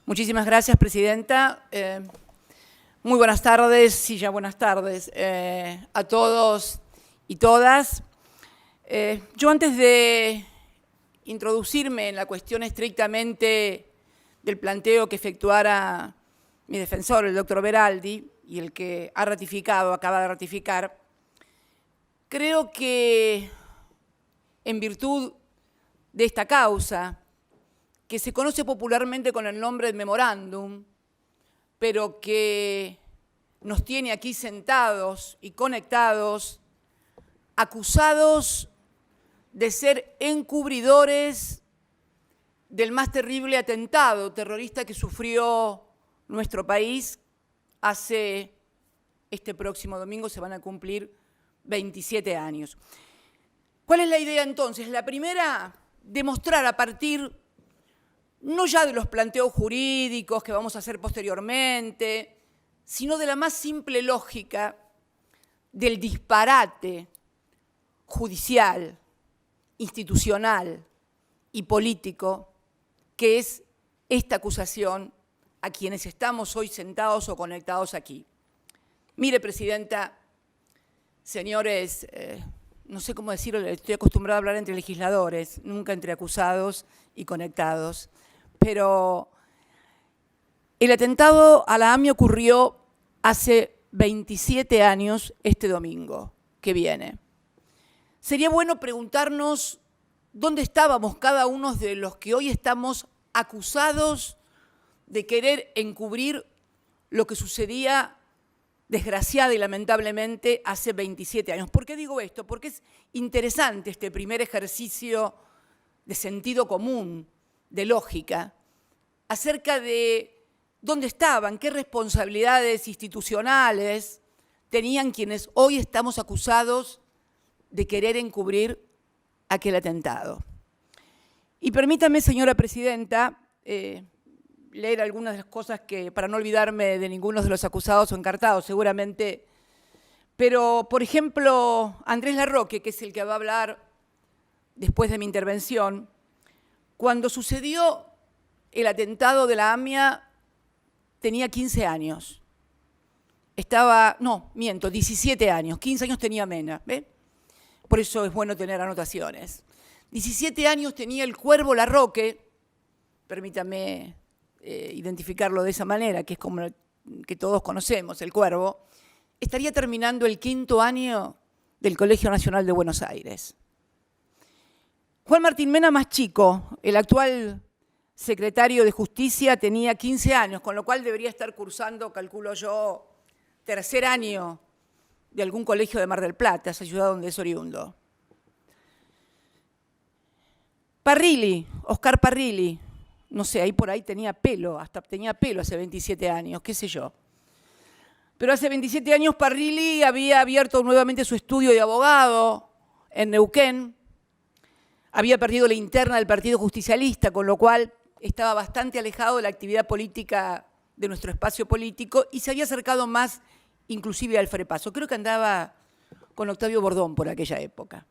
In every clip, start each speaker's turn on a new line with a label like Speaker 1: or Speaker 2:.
Speaker 1: Muchísimas gracias, Presidenta. Muy buenas tardes, sí, ya buenas tardes a todos y todas. Yo antes de introducirme en la cuestión estrictamente del planteo que efectuara mi defensor, el doctor Beraldi, y el que ha ratificado, acaba de ratificar, creo que en virtud de esta causa, que se conoce popularmente con el nombre de memorándum, pero que nos tiene aquí sentados y conectados, acusados de ser encubridores del más terrible atentado terrorista que sufrió nuestro país. Hace este próximo domingo se van a cumplir 27 años. ¿Cuál es la idea entonces? La primera, demostrar a partir no ya de los planteos jurídicos que vamos a hacer posteriormente, sino de la más simple lógica del disparate judicial, institucional y político que es esta acusación a quienes estamos hoy sentados o conectados aquí. Mire, Presidenta, señores, no sé cómo decirlo, estoy acostumbrada a hablar entre legisladores, nunca entre acusados y conectados, pero el atentado a la AMIA ocurrió hace 27 años este domingo que viene. Sería bueno preguntarnos dónde estábamos cada uno de los que hoy estamos acusados de querer encubrir lo que sucedía desgraciada y lamentablemente hace 27 años. ¿Por qué digo esto? Porque es interesante este primer ejercicio de sentido común, de lógica, acerca de dónde estaban, qué responsabilidades institucionales tenían quienes hoy estamos acusados de querer encubrir aquel atentado. Y permítame, señora Presidenta, leer algunas de las cosas que, para no olvidarme de ninguno de los acusados o encartados, seguramente, pero, por ejemplo, Andrés Larroque, que es el que va a hablar después de mi intervención, cuando sucedió el atentado de la AMIA tenía 15 años. 17 años, 15 años tenía Mena, ¿ve? Por eso es bueno tener anotaciones. 17 años tenía el Cuervo Larroque, permítame identificarlo de esa manera, que es como que todos conocemos, el Cuervo, estaría terminando el 5º año del Colegio Nacional de Buenos Aires. Juan Martín Mena, más chico, el actual secretario de Justicia, tenía 15 años, con lo cual debería estar cursando, calculo yo, 3er año de algún colegio de Mar del Plata, esa ciudad donde es oriundo. Parrilli, Oscar Parrilli, no sé, ahí por ahí tenía pelo, hasta tenía pelo hace 27 años, qué sé yo. Pero hace 27 años Parrilli había abierto nuevamente su estudio de abogado en Neuquén, había perdido la interna del Partido Justicialista, con lo cual estaba bastante alejado de la actividad política de nuestro espacio político y se había acercado más inclusive al Frepaso. Creo que andaba con Octavio Bordón por aquella época.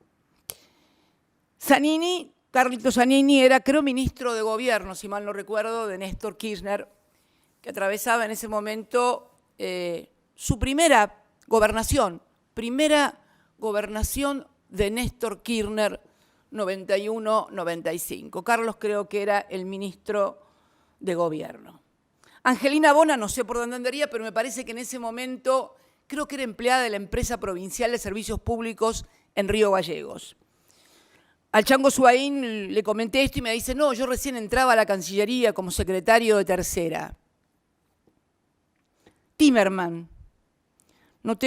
Speaker 1: Zanini, Carlito Zanini, era, creo, ministro de Gobierno, si mal no recuerdo, de Néstor Kirchner, que atravesaba en ese momento su primera gobernación de Néstor Kirchner, 91-95. Carlos creo que era el ministro de Gobierno. Angelina Bona, no sé por dónde andaría, pero me parece que en ese momento creo que era empleada de la empresa provincial de servicios públicos en Río Gallegos. Al Chango Suaín le comenté esto y me dice, no, yo recién entraba a la Cancillería como secretario de tercera. Timerman, no lo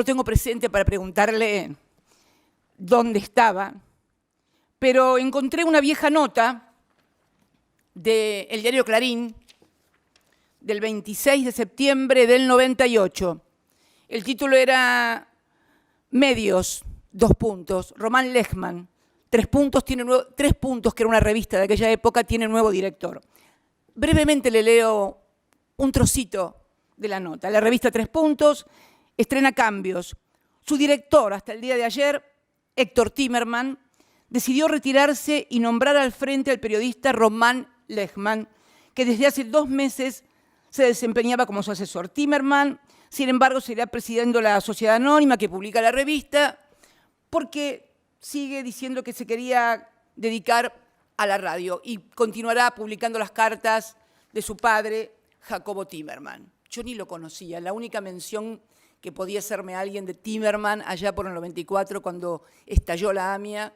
Speaker 1: tengo presente para preguntarle dónde estaba, pero encontré una vieja nota del diario Clarín del 26 de septiembre del 98. El título era Medios, Román Lechman, 3 puntos, que era una revista de aquella época, tiene nuevo director. Brevemente le leo un trocito de la nota. La revista 3 puntos estrena cambios. Su director, hasta el día de ayer, Héctor Timerman, decidió retirarse y nombrar al frente al periodista Román Lehmann, que desde hace 2 meses se desempeñaba como su asesor. Timerman, sin embargo, seguirá presidiendo la sociedad anónima que publica la revista, porque sigue diciendo que se quería dedicar a la radio y continuará publicando las cartas de su padre, Jacobo Timerman. Yo ni lo conocía, la única mención que podía hacerme alguien de Timerman allá por el 94, cuando estalló la AMIA,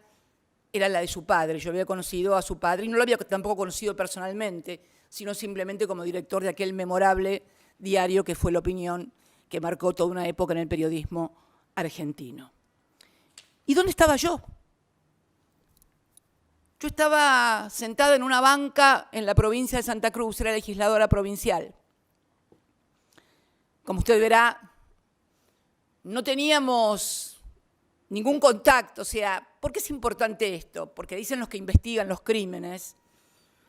Speaker 1: era la de su padre. Yo había conocido a su padre y no lo había tampoco conocido personalmente, sino simplemente como director de aquel memorable diario que fue La Opinión, que marcó toda una época en el periodismo argentino. ¿Y dónde estaba yo? Yo estaba sentada en una banca en la provincia de Santa Cruz, era legisladora provincial. Como usted verá, no teníamos ningún contacto. O sea, ¿por qué es importante esto? Porque dicen los que investigan los crímenes,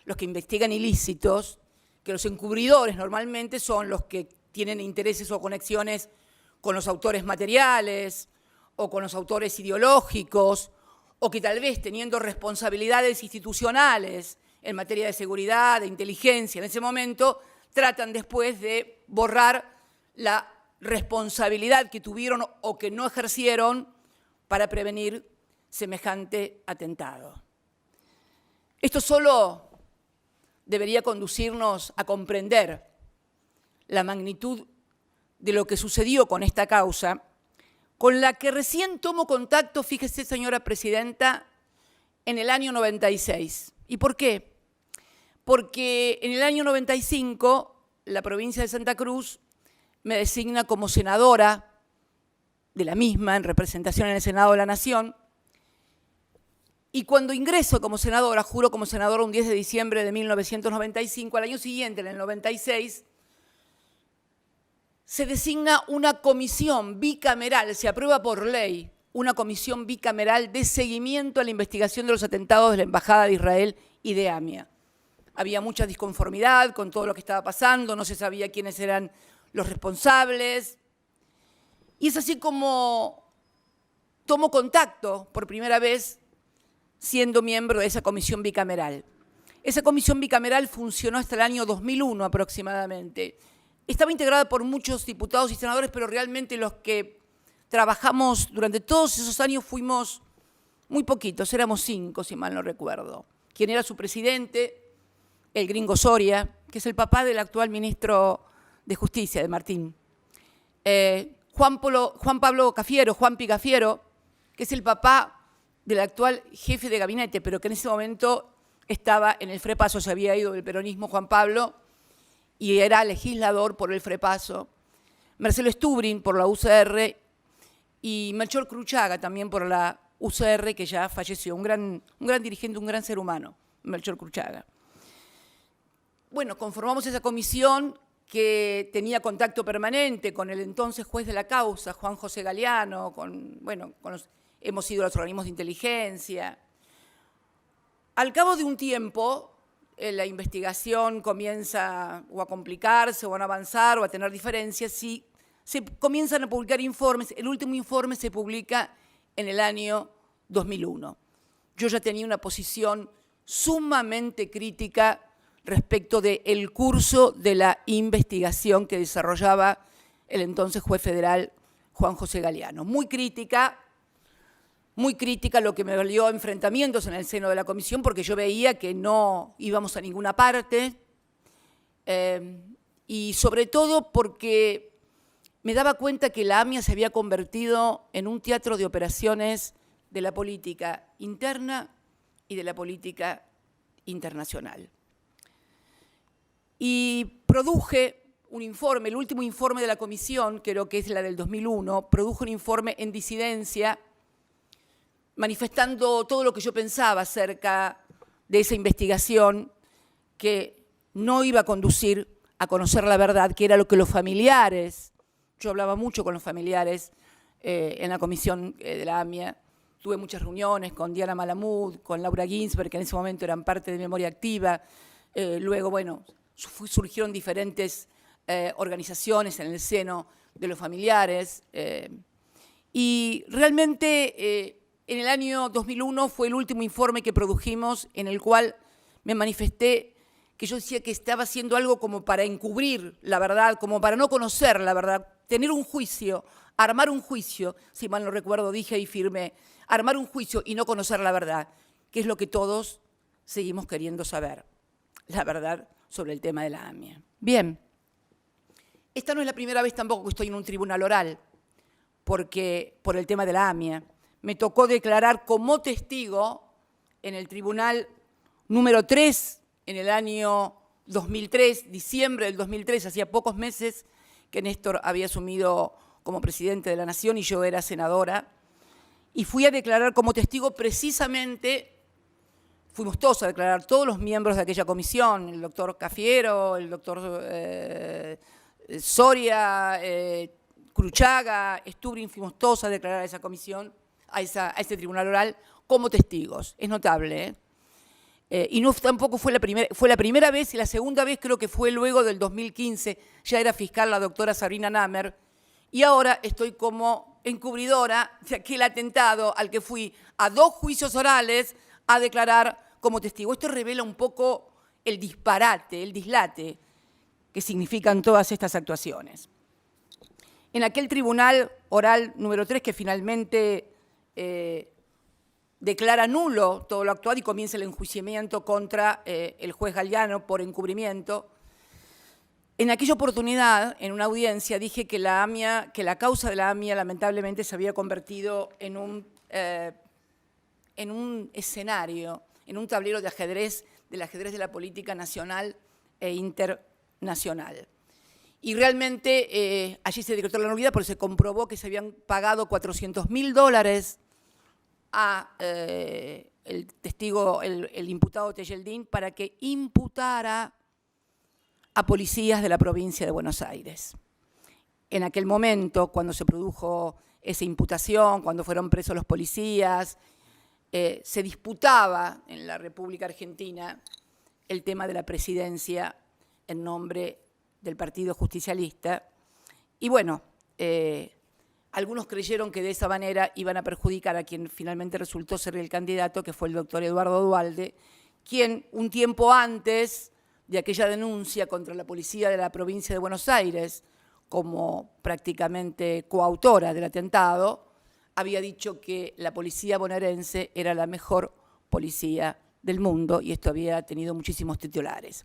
Speaker 1: los que investigan ilícitos, que los encubridores normalmente son los que tienen intereses o conexiones con los autores materiales o con los autores ideológicos, o que tal vez teniendo responsabilidades institucionales en materia de seguridad, de inteligencia, en ese momento, tratan después de borrar la responsabilidad que tuvieron o que no ejercieron para prevenir semejante atentado. Esto solo debería conducirnos a comprender la magnitud de lo que sucedió con esta causa, con la que recién tomo contacto, fíjese, señora presidenta, en el año 96. ¿Y por qué? Porque en el año 95 la provincia de Santa Cruz me designa como senadora de la misma, en representación en el Senado de la Nación, y cuando ingreso como senadora, juro como senadora un 10 de diciembre de 1995, al año siguiente, en el 96, se designa una comisión bicameral, se aprueba por ley, una comisión bicameral de seguimiento a la investigación de los atentados de la Embajada de Israel y de AMIA. Había mucha disconformidad con todo lo que estaba pasando, no se sabía quiénes eran los responsables. Y es así como tomo contacto por primera vez siendo miembro de esa comisión bicameral. Esa comisión bicameral funcionó hasta el año 2001 aproximadamente. Estaba integrada por muchos diputados y senadores, pero realmente los que trabajamos durante todos esos años fuimos muy poquitos, éramos 5, si mal no recuerdo. Quien era su presidente, el gringo Soria, que es el papá del actual ministro de Justicia, de Martín. Juan Pablo Cafiero, Juanpi Cafiero, que es el papá del actual jefe de gabinete, pero que en ese momento estaba en el FREPASO, se había ido del peronismo Juan Pablo, y era legislador por el FREPASO. Marcelo Stubrin por la UCR y Melchor Cruchaga también por la UCR, que ya falleció, un gran dirigente, un gran ser humano, Melchor Cruchaga. Bueno, conformamos esa comisión que tenía contacto permanente con el entonces juez de la causa, Juan José Galeano, hemos ido a los organismos de inteligencia. Al cabo de un tiempo, la investigación comienza o a complicarse o a no avanzar o a tener diferencias y se comienzan a publicar informes. El último informe se publica en el año 2001. Yo ya tenía una posición sumamente crítica respecto del curso de la investigación que desarrollaba el entonces juez federal Juan José Galeano. Muy crítica, lo que me valió enfrentamientos en el seno de la comisión, porque yo veía que no íbamos a ninguna parte, y sobre todo porque me daba cuenta que la AMIA se había convertido en un teatro de operaciones de la política interna y de la política internacional. Y produje un informe, el último informe de la comisión, creo que es la del 2001, produjo un informe en disidencia, manifestando todo lo que yo pensaba acerca de esa investigación que no iba a conducir a conocer la verdad, que era lo que los familiares, yo hablaba mucho con los familiares en la comisión de la AMIA, tuve muchas reuniones con Diana Malamud, con Laura Ginsberg, que en ese momento eran parte de Memoria Activa, luego, bueno, surgieron diferentes organizaciones en el seno de los familiares, y realmente en el año 2001 fue el último informe que produjimos en el cual me manifesté que yo decía que estaba haciendo algo como para encubrir la verdad, como para no conocer la verdad, tener un juicio, armar un juicio, si mal no recuerdo, dije y firmé, armar un juicio y no conocer la verdad, que es lo que todos seguimos queriendo saber, la verdad sobre el tema de la AMIA. Bien, esta no es la primera vez tampoco que estoy en un tribunal oral, porque por el tema de la AMIA. Me tocó declarar como testigo en el tribunal número 3 en el año 2003, diciembre del 2003, hacía pocos meses que Néstor había asumido como presidente de la Nación y yo era senadora, y fui a declarar como testigo precisamente, fuimos todos a declarar, todos los miembros de aquella comisión, el doctor Cafiero, el doctor Soria, Cruchaga, Stubrin, fuimos todos a declarar a esa comisión, a este tribunal oral, como testigos. Es notable, ¿eh? Y no tampoco fue la primera vez, y la segunda vez creo que fue luego del 2015, ya era fiscal la doctora Sabrina Namer, y ahora estoy como encubridora de aquel atentado al que fui a 2 juicios orales a declarar como testigo. Esto revela un poco el disparate, el dislate que significan todas estas actuaciones. En aquel tribunal oral número 3 que finalmente declara nulo todo lo actuado y comienza el enjuiciamiento contra el juez Galliano por encubrimiento. En aquella oportunidad, en una audiencia, dije que la causa de la AMIA lamentablemente se había convertido en un escenario, en un tablero de ajedrez, del ajedrez de la política nacional e internacional. Y realmente allí se decretó la nulidad porque se comprobó que se habían pagado $400.000 a el testigo, el imputado Tejeldín, para que imputara a policías de la provincia de Buenos Aires. En aquel momento, cuando se produjo esa imputación, cuando fueron presos los policías, se disputaba en la República Argentina el tema de la presidencia en nombre del Partido Justicialista. Y bueno, algunos creyeron que de esa manera iban a perjudicar a quien finalmente resultó ser el candidato, que fue el doctor Eduardo Duhalde, quien un tiempo antes de aquella denuncia contra la policía de la provincia de Buenos Aires, como prácticamente coautora del atentado, había dicho que la policía bonaerense era la mejor policía del mundo, y esto había tenido muchísimos titulares.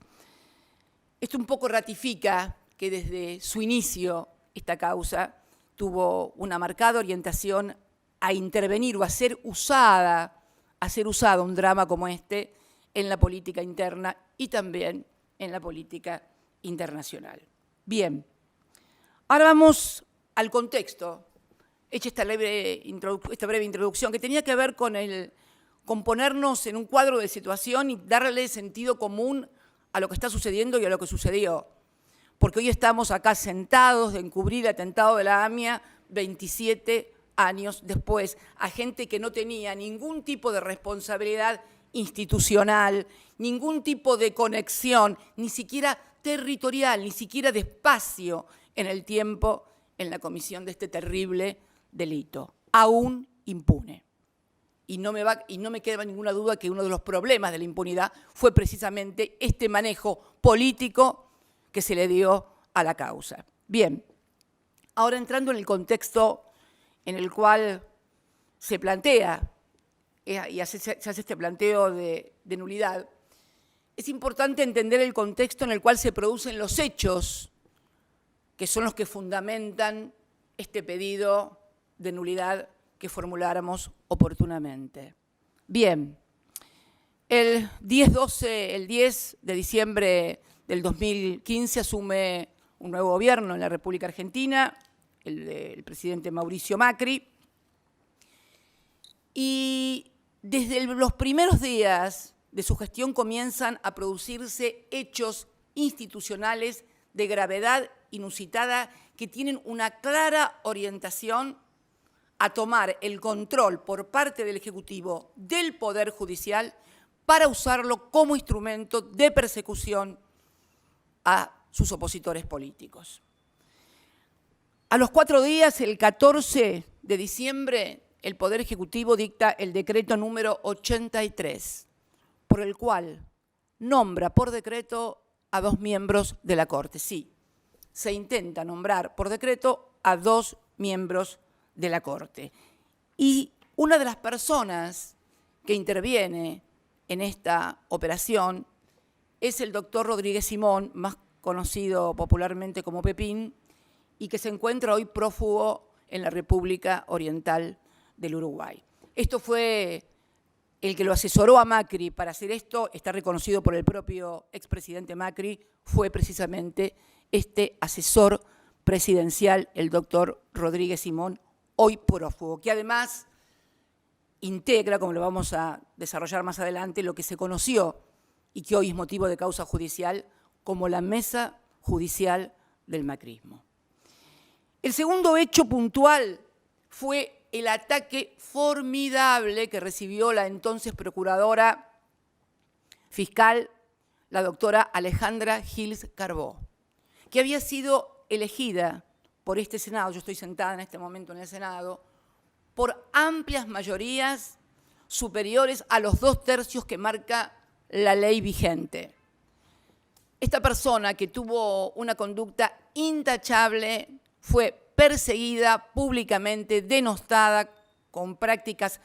Speaker 1: Esto un poco ratifica que desde su inicio esta causa tuvo una marcada orientación a intervenir o a ser usado un drama como este en la política interna y también en la política internacional. Bien, ahora vamos al contexto. Hecha esta breve introducción que tenía que ver con ponernos en un cuadro de situación y darle sentido común a lo que está sucediendo y a lo que sucedió. Porque hoy estamos acá sentados de encubrir el atentado de la AMIA 27 años después, a gente que no tenía ningún tipo de responsabilidad institucional, ningún tipo de conexión, ni siquiera territorial, ni siquiera de espacio en el tiempo en la comisión de este terrible delito, aún impune. Y no me queda ninguna duda que uno de los problemas de la impunidad fue precisamente este manejo político que se le dio a la causa. Bien, ahora entrando en el contexto en el cual se plantea y se hace este planteo de nulidad, es importante entender el contexto en el cual se producen los hechos que son los que fundamentan este pedido de nulidad que formuláramos oportunamente. Bien, el 10 de diciembre del 2015 asume un nuevo gobierno en la República Argentina, el del presidente Mauricio Macri, y desde los primeros días de su gestión comienzan a producirse hechos institucionales de gravedad inusitada que tienen una clara orientación a tomar el control por parte del Ejecutivo del Poder Judicial para usarlo como instrumento de persecución a sus opositores políticos. A los 4 días, el 14 de diciembre, el Poder Ejecutivo dicta el decreto número 83, por el cual nombra por decreto a 2 miembros de la Corte. Sí, se intenta nombrar por decreto a 2 miembros de la Corte. Y una de las personas que interviene en esta operación es el doctor Rodríguez Simón, más conocido popularmente como Pepín, y que se encuentra hoy prófugo en la República Oriental del Uruguay. Esto fue el que lo asesoró a Macri para hacer esto, está reconocido por el propio expresidente Macri, fue precisamente este asesor presidencial, el doctor Rodríguez Simón, hoy prófugo, que además integra, como lo vamos a desarrollar más adelante, lo que se conoció y que hoy es motivo de causa judicial como la Mesa Judicial del Macrismo. El segundo hecho puntual fue el ataque formidable que recibió la entonces procuradora fiscal, la doctora Alejandra Gils Carbó, que había sido elegida por este Senado, yo estoy sentada en este momento en el Senado, por amplias mayorías superiores a los 2/3 que marca la ley vigente. Esta persona, que tuvo una conducta intachable, fue perseguida públicamente, denostada, con prácticas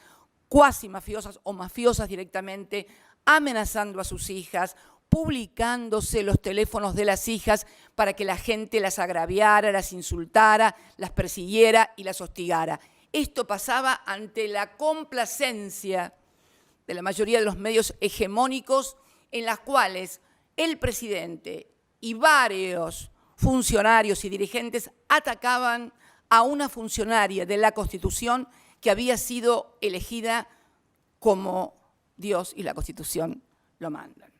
Speaker 1: cuasi mafiosas o mafiosas directamente, amenazando a sus hijas, publicándose los teléfonos de las hijas para que la gente las agraviara, las insultara, las persiguiera y las hostigara. Esto pasaba ante la complacencia de la mayoría de los medios hegemónicos, en las cuales el presidente y varios funcionarios y dirigentes atacaban a una funcionaria de la Constitución que había sido elegida como Dios y la Constitución lo mandan.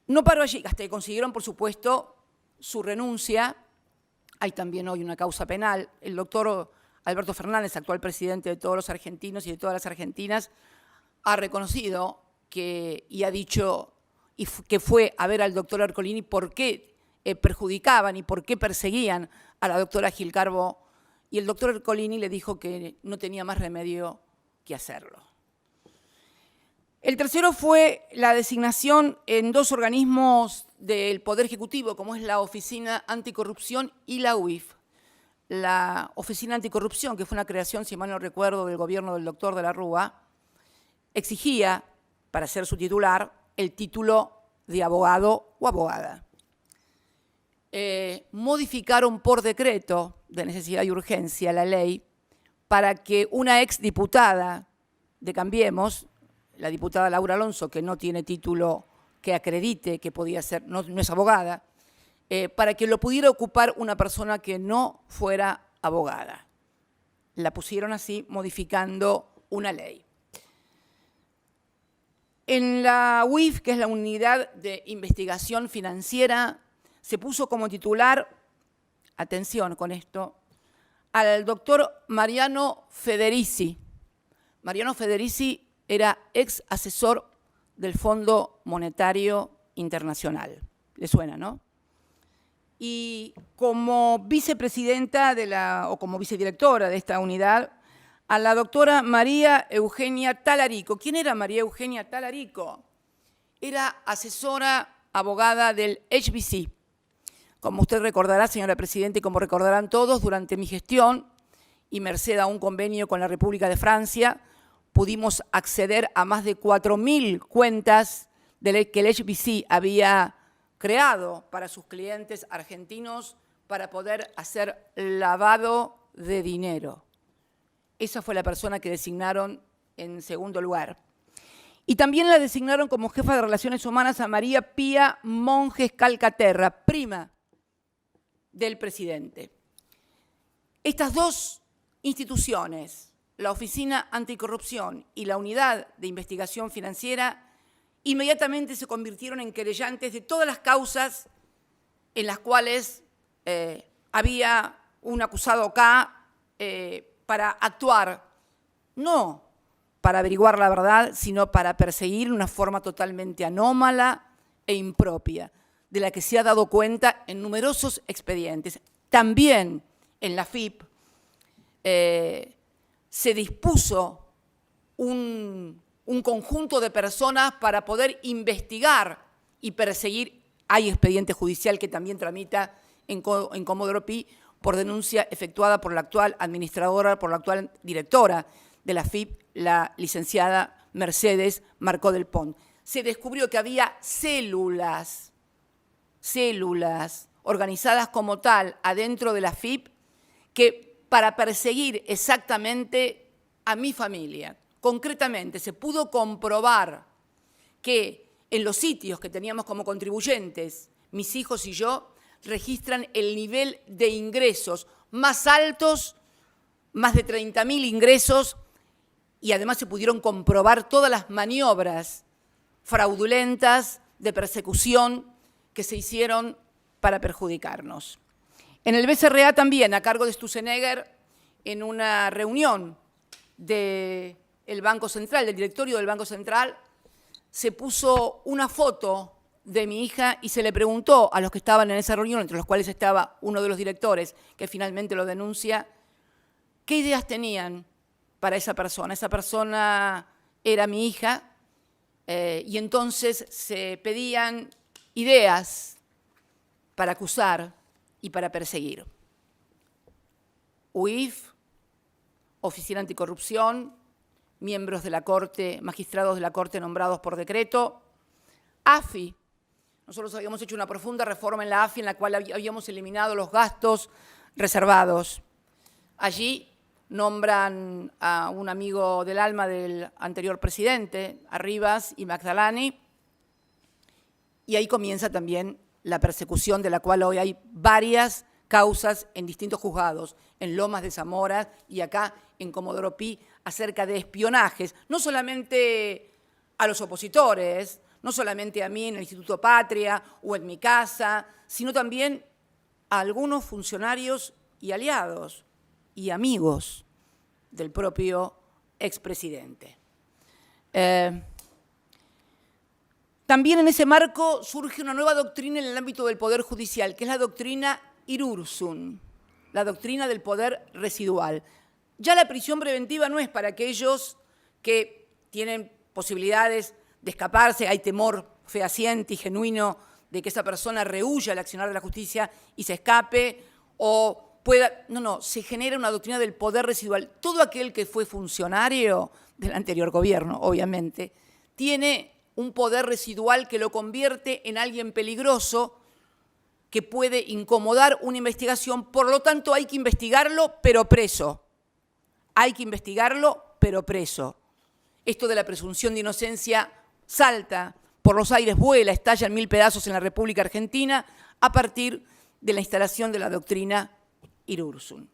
Speaker 1: No paró allí, hasta que consiguieron, por supuesto, su renuncia. Hay también hoy una causa penal. El doctor Alberto Fernández, actual presidente de todos los argentinos y de todas las argentinas, ha reconocido y ha dicho que fue a ver al doctor Ercolini por qué perjudicaban y por qué perseguían a la doctora Gil Carbó, y el doctor Ercolini le dijo que no tenía más remedio que hacerlo. El tercero fue la designación en 2 organismos del Poder Ejecutivo, como es la Oficina Anticorrupción y la UIF. La Oficina Anticorrupción, que fue una creación, si mal no recuerdo, del gobierno del doctor de la Rúa, exigía, para ser su titular, el título de abogado o abogada. Modificaron por decreto de necesidad y urgencia la ley para que una exdiputada de Cambiemos, la diputada Laura Alonso, que no tiene título que acredite que podía ser, no es abogada, para que lo pudiera ocupar una persona que no fuera abogada. La pusieron así, modificando una ley. En la UIF, que es la Unidad de Investigación Financiera, se puso como titular, atención con esto, al doctor Mariano Federici. Mariano Federici era ex asesor del Fondo Monetario Internacional. ¿Le suena, no? Y como vicepresidenta o como vicedirectora de esta unidad, a la doctora María Eugenia Talarico. ¿Quién era María Eugenia Talarico? Era asesora abogada del HBC. Como usted recordará, señora presidenta, y como recordarán todos, durante mi gestión y merced a un convenio con la República de Francia, pudimos acceder a más de 4.000 cuentas que el HBC había creado para sus clientes argentinos para poder hacer lavado de dinero. Esa fue la persona que designaron en segundo lugar. Y también la designaron como jefa de Relaciones Humanas a María Pía Monjes Calcaterra, prima del presidente. Estas 2 instituciones, la Oficina Anticorrupción y la Unidad de Investigación Financiera, inmediatamente se convirtieron en querellantes de todas las causas en las cuales había un acusado acá para actuar, no para averiguar la verdad, sino para perseguir de una forma totalmente anómala e impropia, de la que se ha dado cuenta en numerosos expedientes. También en la FIP se dispuso un un conjunto de personas para poder investigar y perseguir. Hay expediente judicial que también tramita en Comodoro Pi por denuncia efectuada por la actual administradora, por la actual directora de la FIP, la licenciada Mercedes Marcó del Pont. Se descubrió que había células organizadas como tal adentro de la FIP que para perseguir exactamente a mi familia. Concretamente, se pudo comprobar que en los sitios que teníamos como contribuyentes, mis hijos y yo, registran el nivel de ingresos más altos, más de 30.000 ingresos, y además se pudieron comprobar todas las maniobras fraudulentas de persecución que se hicieron para perjudicarnos. En el BCRA también, a cargo de Sturzenegger, en una reunión del Banco Central, del directorio del Banco Central, se puso una foto de mi hija y se le preguntó a los que estaban en esa reunión, entre los cuales estaba uno de los directores, que finalmente lo denuncia, qué ideas tenían para esa persona. Esa persona era mi hija, y entonces se pedían ideas para acusar y para perseguir. UIF, Oficina Anticorrupción, miembros de la Corte, magistrados de la Corte nombrados por decreto, AFI. Nosotros habíamos hecho una profunda reforma en la AFI en la cual habíamos eliminado los gastos reservados. Allí nombran a un amigo del alma del anterior presidente, a Rivas y Magdalani, y ahí comienza también la persecución de la cual hoy hay varias causas en distintos juzgados, en Lomas de Zamora y acá en Comodoro Pi, acerca de espionajes, no solamente a los opositores, no solamente a mí en el Instituto Patria o en mi casa, sino también a algunos funcionarios y aliados y amigos del propio expresidente. También en ese marco surge una nueva doctrina en el ámbito del Poder Judicial, que es la doctrina Irurzun, la doctrina del poder residual. Ya la prisión preventiva no es para aquellos que tienen posibilidades de escaparse, hay temor fehaciente y genuino de que esa persona rehúya el accionar de la justicia y se escape o pueda. No, se genera una doctrina del poder residual. Todo aquel que fue funcionario del anterior gobierno, obviamente, tiene un poder residual que lo convierte en alguien peligroso que puede incomodar una investigación. Por lo tanto, hay que investigarlo, pero preso. Hay que investigarlo, pero preso. Esto de la presunción de inocencia salta por los aires, vuela, estalla en 1000 pedazos en la República Argentina a partir de la instalación de la doctrina Irurzun.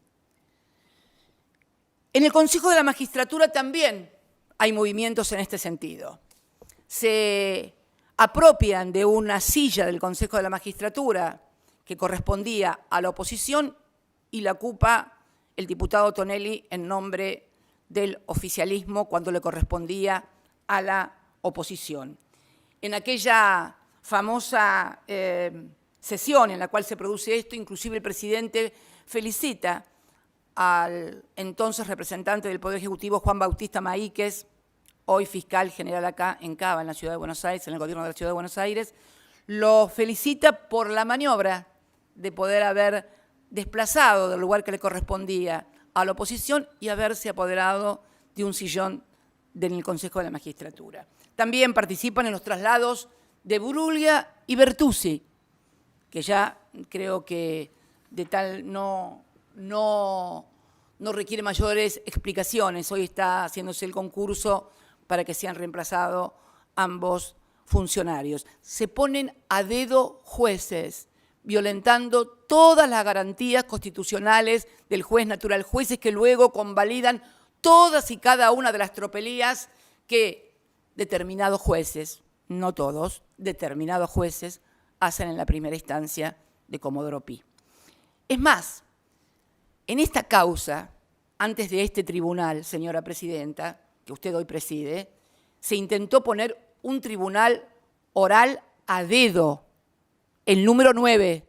Speaker 1: En el Consejo de la Magistratura también hay movimientos en este sentido. Se apropian de una silla del Consejo de la Magistratura que correspondía a la oposición y la ocupa el diputado Tonelli en nombre del oficialismo cuando le correspondía a la oposición. En aquella famosa sesión en la cual se produce esto, inclusive el presidente felicita al entonces representante del Poder Ejecutivo, Juan Bautista Maíquez, hoy fiscal general acá en Cava, en la Ciudad de Buenos Aires, en el gobierno de la Ciudad de Buenos Aires, lo felicita por la maniobra de poder haber desplazado del lugar que le correspondía a la oposición y haberse apoderado de un sillón del Consejo de la Magistratura. También participan en los traslados de Bruglia y Bertuzzi, que ya creo que de tal no requiere mayores explicaciones. Hoy está haciéndose el concurso para que sean reemplazados ambos funcionarios. Se ponen a dedo jueces, violentando todas las garantías constitucionales del juez natural, jueces que luego convalidan todas y cada una de las tropelías que determinados jueces, no todos, determinados jueces hacen en la primera instancia de Comodoro Pi. Es más, en esta causa, antes de este tribunal, señora presidenta, que usted hoy preside, se intentó poner un tribunal oral a dedo, el número 9.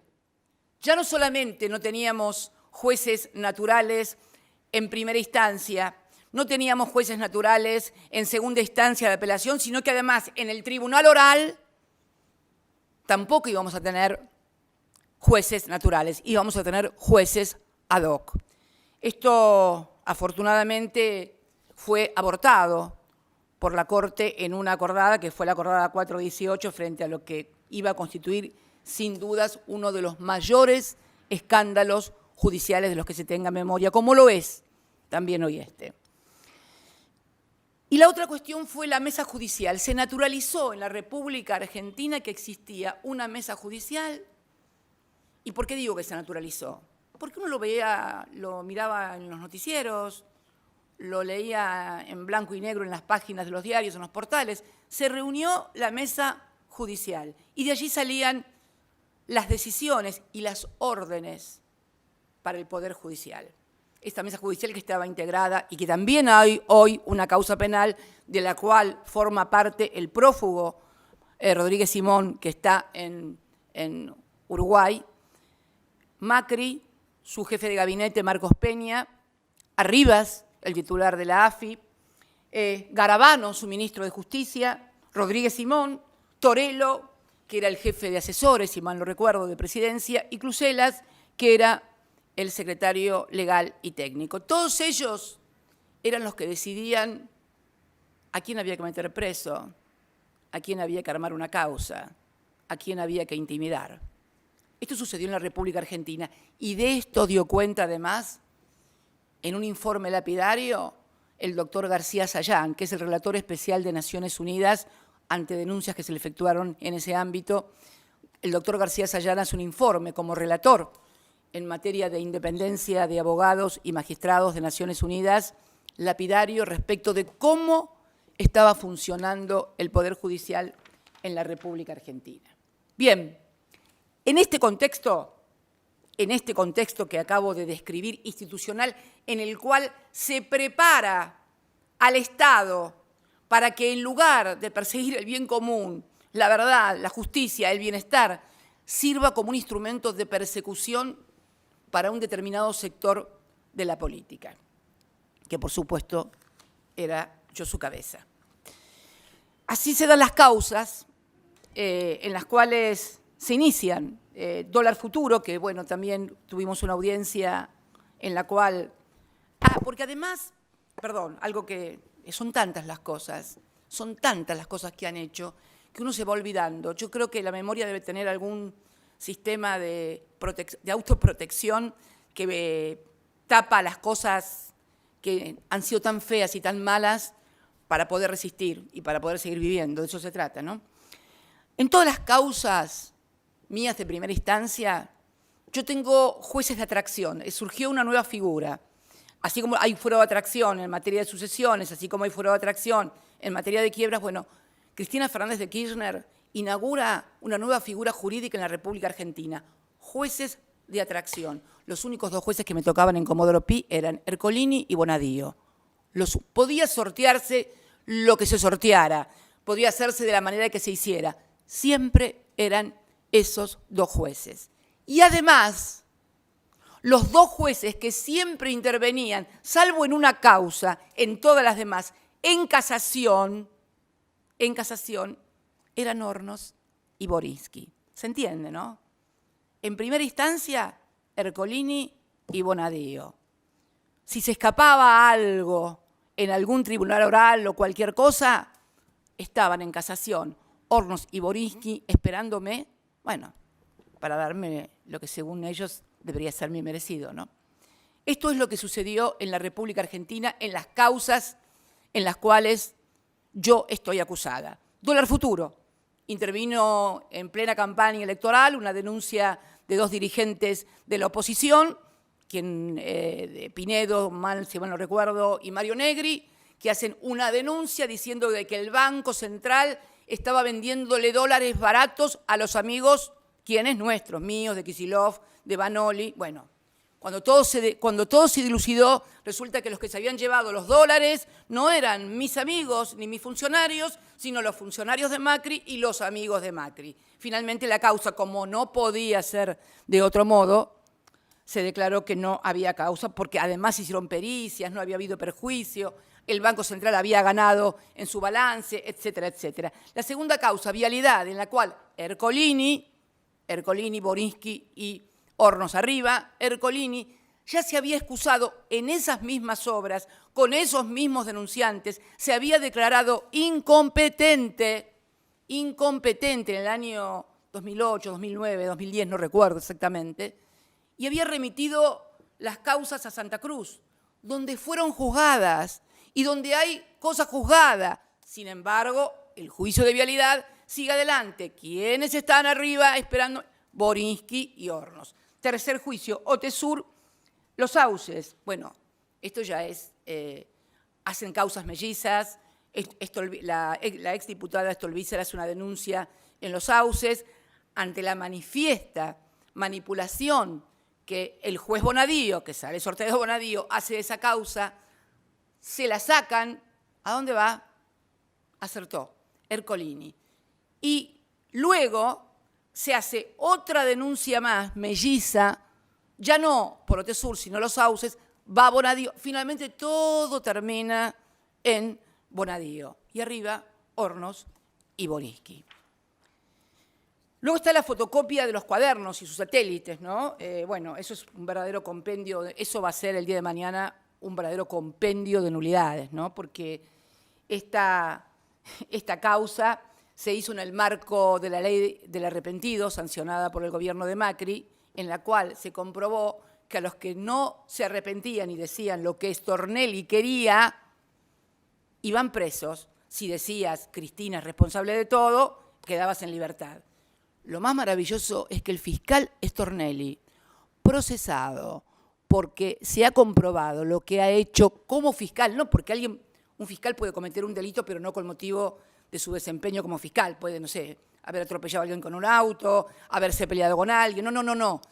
Speaker 1: Ya no solamente no teníamos jueces naturales en primera instancia, no teníamos jueces naturales en segunda instancia de apelación, sino que además en el tribunal oral tampoco íbamos a tener jueces naturales, íbamos a tener jueces ad hoc. Esto, afortunadamente, fue abortado por la Corte en una acordada que fue la acordada 418 frente a lo que iba a constituir, sin dudas, uno de los mayores escándalos judiciales de los que se tenga memoria, como lo es también hoy este. Y la otra cuestión fue la mesa judicial. Se naturalizó en la República Argentina que existía una mesa judicial. ¿Y por qué digo que se naturalizó? Porque uno lo veía, lo miraba en los noticieros, lo leía en blanco y negro en las páginas de los diarios, en los portales. Se reunió la mesa judicial y de allí salían las decisiones y las órdenes para el Poder Judicial. Esta mesa judicial que estaba integrada y que también hay hoy una causa penal de la cual forma parte el prófugo Rodríguez Simón, que está en Uruguay, Macri, su jefe de gabinete Marcos Peña, Arribas, el titular de la AFI, Garabano, su ministro de Justicia, Rodríguez Simón, Torello, que era el jefe de asesores, si mal no recuerdo, de Presidencia, y Crucelas, que era el secretario legal y técnico. Todos ellos eran los que decidían a quién había que meter preso, a quién había que armar una causa, a quién había que intimidar. Esto sucedió en la República Argentina y de esto dio cuenta además en un informe lapidario el doctor García Sayán, que es el relator especial de Naciones Unidas ante denuncias que se le efectuaron en ese ámbito. El doctor García Sayán hace un informe como relator en materia de independencia de abogados y magistrados de Naciones Unidas, lapidario respecto de cómo estaba funcionando el Poder Judicial en la República Argentina. Bien, en este contexto que acabo de describir, institucional, en el cual se prepara al Estado para que en lugar de perseguir el bien común, la verdad, la justicia, el bienestar, sirva como un instrumento de persecución para un determinado sector de la política, que por supuesto era yo su cabeza. Así se dan las causas en las cuales se inician. Dólar futuro, que bueno, también tuvimos una audiencia en la cual... porque además, perdón, algo que son tantas las cosas que han hecho, que uno se va olvidando. Yo creo que la memoria debe tener algún sistema de autoprotección que tapa las cosas que han sido tan feas y tan malas para poder resistir y para poder seguir viviendo. De eso se trata, ¿no? En todas las causas mías de primera instancia, yo tengo jueces de atracción. Surgió una nueva figura. Así como hay fuero de atracción en materia de sucesiones, así como hay fuero de atracción en materia de quiebras, bueno, Cristina Fernández de Kirchner inaugura una nueva figura jurídica en la República Argentina, jueces de atracción. Los únicos dos jueces que me tocaban en Comodoro Pi eran Ercolini y Bonadío. Podía sortearse lo que se sorteara, podía hacerse de la manera que se hiciera. Siempre eran esos dos jueces. Y además, los dos jueces que siempre intervenían, salvo en una causa, en todas las demás, en casación, eran Hornos y Borinsky. ¿Se entiende, no? En primera instancia, Ercolini y Bonadío. Si se escapaba algo en algún tribunal oral o cualquier cosa, estaban en casación. Hornos y Borinsky esperándome, bueno, para darme lo que según ellos debería ser mi merecido, ¿no? Esto es lo que sucedió en la República Argentina en las causas en las cuales yo estoy acusada. Dólar futuro. Intervino en plena campaña electoral una denuncia de dos dirigentes de la oposición, Pinedo, si mal no recuerdo, y Mario Negri, que hacen una denuncia diciendo de que el Banco Central estaba vendiéndole dólares baratos a los amigos, quienes nuestros, míos, de Kicillof, de Banoli. Bueno, cuando todo se dilucidó, resulta que los que se habían llevado los dólares no eran mis amigos ni mis funcionarios, sino los funcionarios de Macri y los amigos de Macri. Finalmente la causa, como no podía ser de otro modo, se declaró que no había causa, porque además hicieron pericias, no había habido perjuicio, el Banco Central había ganado en su balance, etcétera, etcétera. La segunda causa, vialidad, en la cual Ercolini, Borinsky y Hornos arriba, Ercolini ya se había excusado en esas mismas obras, con esos mismos denunciantes, se había declarado incompetente en el año 2008, 2009, 2010, no recuerdo exactamente, y había remitido las causas a Santa Cruz, donde fueron juzgadas y donde hay cosa juzgada. Sin embargo, el juicio de vialidad sigue adelante. ¿Quiénes están arriba esperando? Borinsky y Hornos. Tercer juicio, Otesur, los sauces. Bueno, esto ya es, hacen causas mellizas. La exdiputada Stolbizer hace una denuncia en los sauces ante la manifiesta manipulación que el juez Bonadío, que sale sorteado Bonadío, hace de esa causa, se la sacan. ¿A dónde va? Acertó, Ercolini. Y luego se hace otra denuncia más, melliza, ya no por Otesur, sino los sauces, va Bonadío. Finalmente todo termina en Bonadío. Y arriba, Hornos y Borinsky. Luego está la fotocopia de los cuadernos y sus satélites, ¿no? Bueno, eso es un verdadero compendio, eso va a ser el día de mañana un verdadero compendio de nulidades, ¿no? Porque esta causa se hizo en el marco de la ley del arrepentido, sancionada por el gobierno de Macri, en la cual se comprobó que a los que no se arrepentían y decían lo que Stornelli quería, iban presos. Si decías, Cristina es responsable de todo, quedabas en libertad. Lo más maravilloso es que el fiscal Stornelli, procesado porque se ha comprobado lo que ha hecho como fiscal, no porque un fiscal puede cometer un delito, pero no con motivo de su desempeño como fiscal. Puede, no sé, haber atropellado a alguien con un auto, haberse peleado con alguien. No.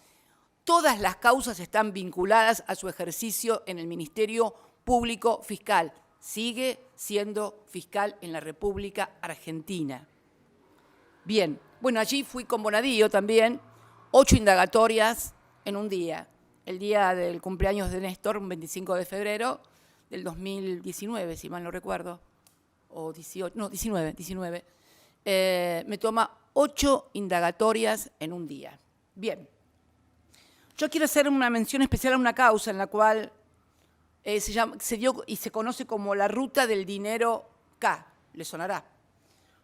Speaker 1: Todas las causas están vinculadas a su ejercicio en el Ministerio Público Fiscal. Sigue siendo fiscal en la República Argentina. Bien, bueno, allí fui con Bonadío también, 8 indagatorias en un día. El día del cumpleaños de Néstor, un 25 de febrero del 2019, si mal no recuerdo, o 18, no, 19. Me toma 8 indagatorias en un día. Bien, yo quiero hacer una mención especial a una causa en la cual se dio y se conoce como la ruta del dinero K, le sonará.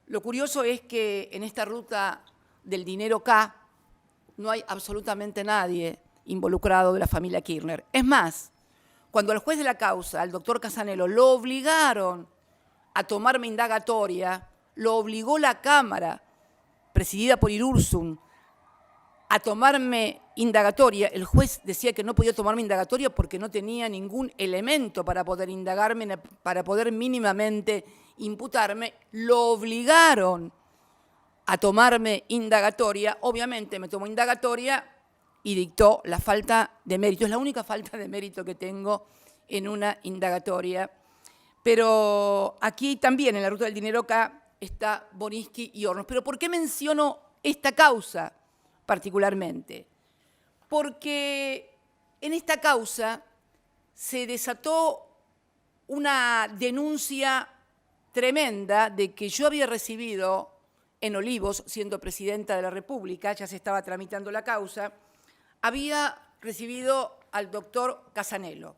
Speaker 1: Lo curioso es que en esta ruta del dinero K no hay absolutamente nadie involucrado de la familia Kirchner. Es más, cuando al juez de la causa, al doctor Casanello, lo obligaron a tomarme indagatoria, lo obligó la Cámara, presidida por Irurzun, a tomarme indagatoria. El juez decía que no podía tomarme indagatoria porque no tenía ningún elemento para poder indagarme, para poder mínimamente imputarme. Lo obligaron a tomarme indagatoria. Obviamente me tomó indagatoria y dictó la falta de mérito. Es la única falta de mérito que tengo en una indagatoria. Pero aquí también, en la ruta del dinero acá, está Borinsky y Hornos. ¿Pero por qué menciono esta causa particularmente? Porque en esta causa se desató una denuncia tremenda de que yo había recibido en Olivos, siendo presidenta de la República, ya se estaba tramitando la causa, había recibido al doctor Casanello,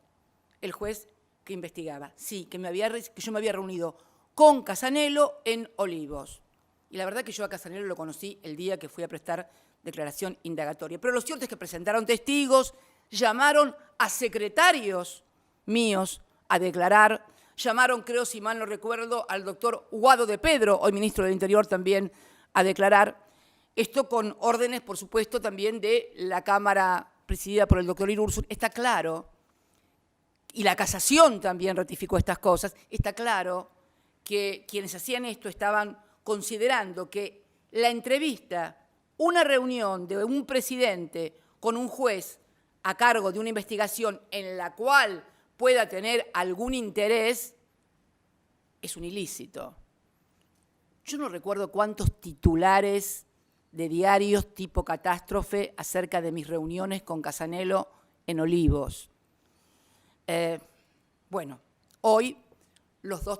Speaker 1: el juez que investigaba. Sí, que yo me había reunido con Casanello en Olivos. Y la verdad que yo a Casanello lo conocí el día que fui a prestar declaración indagatoria. Pero lo cierto es que presentaron testigos, llamaron a secretarios míos a declarar, llamaron, creo, si mal no recuerdo, al doctor Guado de Pedro, hoy ministro del Interior, también a declarar. Esto con órdenes, por supuesto, también de la Cámara presidida por el doctor Irurzun. Está claro, y la casación también ratificó estas cosas, está claro que quienes hacían esto estaban considerando que la entrevista, una reunión de un presidente con un juez a cargo de una investigación en la cual pueda tener algún interés, es un ilícito. Yo no recuerdo cuántos titulares de diarios tipo catástrofe acerca de mis reuniones con Casanello en Olivos. Bueno, hoy los dos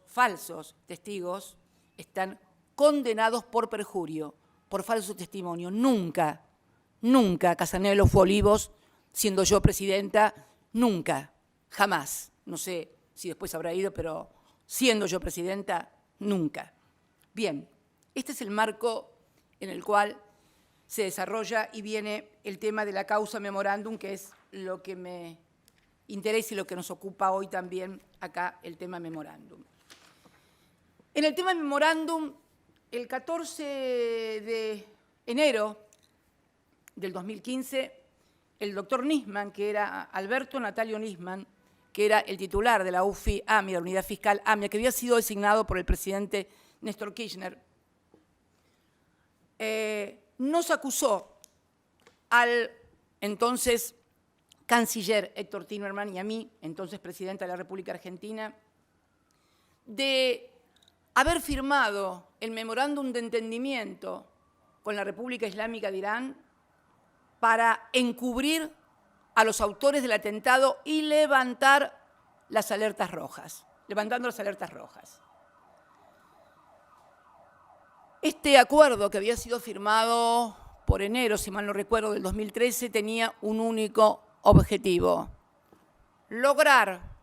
Speaker 1: falsos testigos, están condenados por perjurio, por falso testimonio. Nunca Casanelo fue a Olivos, siendo yo presidenta, nunca, jamás. No sé si después habrá ido, pero siendo yo presidenta, nunca. Bien, este es el marco en el cual se desarrolla y viene el tema de la causa memorándum, que es lo que me interesa y lo que nos ocupa hoy también acá, el tema memorándum. En el tema memorándum, el 14 de enero del 2015, el doctor Nisman, que era Alberto Natalio Nisman, que era el titular de la UFI AMIA, la Unidad Fiscal AMIA, que había sido designado por el presidente Néstor Kirchner, nos acusó al entonces canciller Héctor Timerman y a mí, entonces presidenta de la República Argentina, de haber firmado el memorándum de entendimiento con la República Islámica de Irán para encubrir a los autores del atentado y levantando las alertas rojas. Este acuerdo, que había sido firmado por enero, si mal no recuerdo, del 2013, tenía un único objetivo: lograr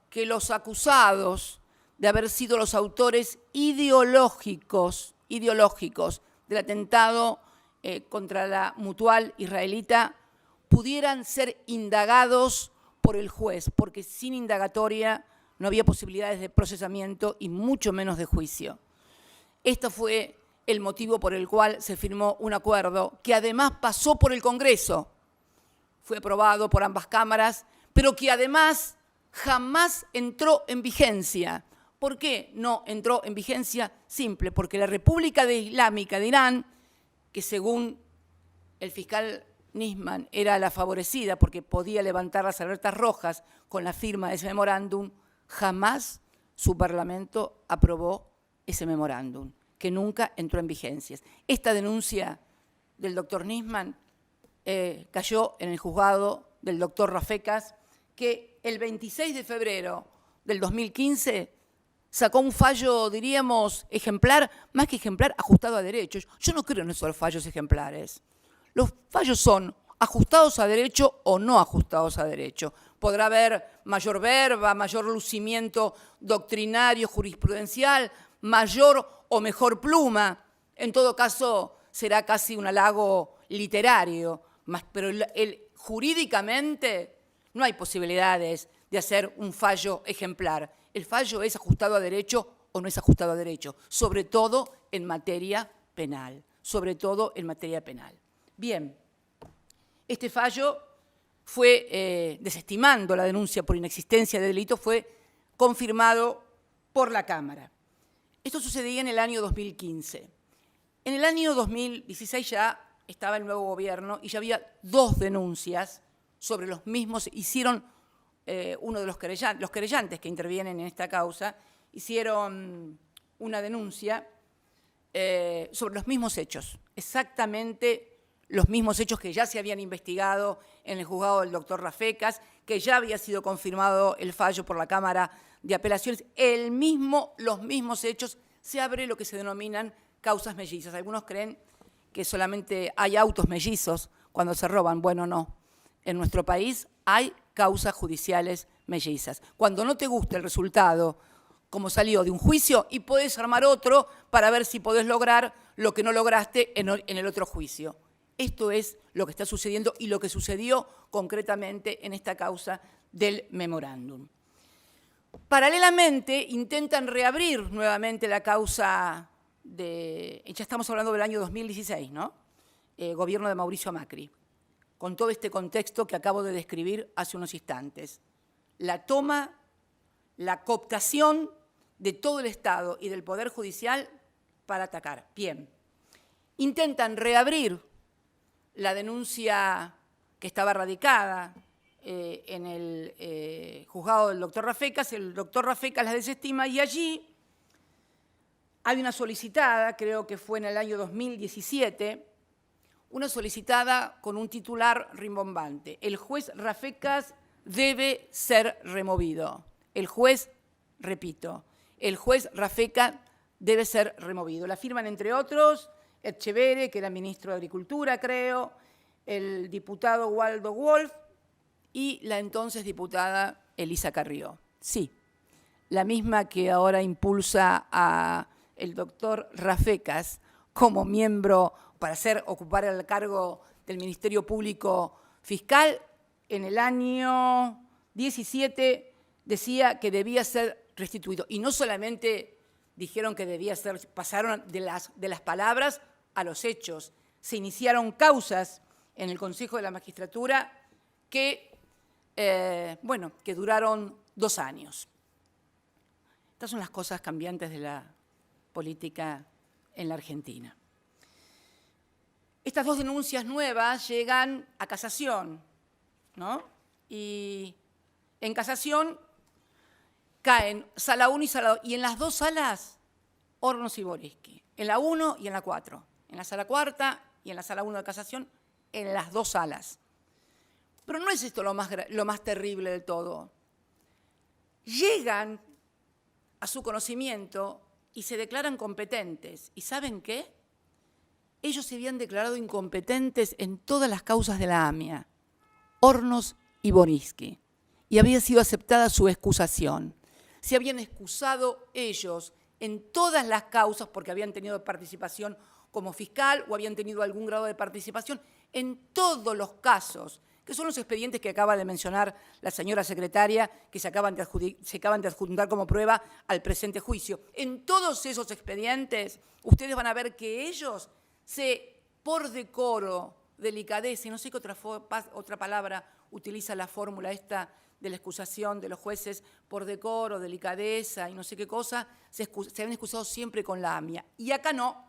Speaker 1: que los acusados de haber sido los autores ideológicos del atentado contra la Mutual israelita pudieran ser indagados por el juez, porque sin indagatoria no había posibilidades de procesamiento y mucho menos de juicio. Esto fue el motivo por el cual se firmó un acuerdo que además pasó por el Congreso, fue aprobado por ambas cámaras, pero que además jamás entró en vigencia. ¿Por qué no entró en vigencia? Simple, porque la República Islámica de Irán, que según el fiscal Nisman era la favorecida porque podía levantar las alertas rojas con la firma de ese memorándum, jamás su parlamento aprobó ese memorándum, que nunca entró en vigencia. Esta denuncia del doctor Nisman cayó en el juzgado del doctor Rafecas, que el 26 de febrero del 2015 sacó un fallo, diríamos, ejemplar, más que ejemplar, ajustado a derecho. Yo no creo en esos fallos ejemplares. Los fallos son ajustados a derecho o no ajustados a derecho. Podrá haber mayor verba, mayor lucimiento doctrinario, jurisprudencial, mayor o mejor pluma. En todo caso, será casi un halago literario, pero jurídicamente no hay posibilidades de hacer un fallo ejemplar. El fallo es ajustado a derecho o no es ajustado a derecho, sobre todo en materia penal, Bien, este fallo fue, desestimando la denuncia por inexistencia de delito, fue confirmado por la Cámara. Esto sucedía en el año 2015. En el año 2016 ya estaba el nuevo gobierno y ya había dos denuncias sobre los mismos. Hicieron uno de los querellantes que intervienen en esta causa, hicieron una denuncia sobre los mismos hechos, exactamente los mismos hechos que ya se habían investigado en el juzgado del doctor Rafecas, que ya había sido confirmado el fallo por la Cámara de Apelaciones, los mismos hechos. Se abre lo que se denominan causas mellizas. Algunos creen que solamente hay autos mellizos cuando se roban. Bueno, no. En nuestro país hay causas judiciales mellizas. Cuando no te gusta el resultado, como salió de un juicio, y podés armar otro para ver si podés lograr lo que no lograste en el otro juicio. Esto es lo que está sucediendo y lo que sucedió concretamente en esta causa del memorándum. Paralelamente, intentan reabrir nuevamente la causa ya estamos hablando del año 2016, ¿no? Gobierno de Mauricio Macri, con todo este contexto que acabo de describir hace unos instantes. La toma, la cooptación de todo el Estado y del Poder Judicial para atacar. Bien. Intentan reabrir la denuncia que estaba radicada en el juzgado del doctor Rafecas. El doctor Rafecas la desestima y allí hay una solicitada, creo que fue en el año 2017, una solicitada con un titular rimbombante. El juez Rafecas debe ser removido. El juez, repito, el juez Rafecas debe ser removido. La firman, entre otros, Etchevere, que era ministro de Agricultura, creo, el diputado Waldo Wolf y la entonces diputada Elisa Carrió. Sí, la misma que ahora impulsa a el doctor Rafecas como miembro para ocupar el cargo del Ministerio Público Fiscal. En el año 17 decía que debía ser restituido. Y no solamente dijeron que debía ser, pasaron de las palabras a los hechos. Se iniciaron causas en el Consejo de la Magistratura que duraron 2 años. Estas son las cosas cambiantes de la política en la Argentina. Estas 2 denuncias nuevas llegan a casación, ¿no? Y en casación caen Sala 1 y Sala 2, y en las 2 salas, Hornos y Boriski, en la 1 y en la 4, en la Sala 4 y en la Sala 1 de casación, en las 2 salas. Pero no es esto lo más terrible de todo. Llegan a su conocimiento y se declaran competentes. ¿Y saben qué? Ellos se habían declarado incompetentes en todas las causas de la AMIA, Hornos y Boriski, y había sido aceptada su excusación. Se habían excusado ellos en todas las causas porque habían tenido participación como fiscal o habían tenido algún grado de participación en todos los casos, que son los expedientes que acaba de mencionar la señora secretaria, que se acaban de adjuntar como prueba al presente juicio. En todos esos expedientes, ustedes van a ver que ellos, por decoro, delicadeza, y no sé qué otra palabra utiliza la fórmula esta de la excusación de los jueces, por decoro, delicadeza y no sé qué cosa, se han excusado siempre con la AMIA. Y acá no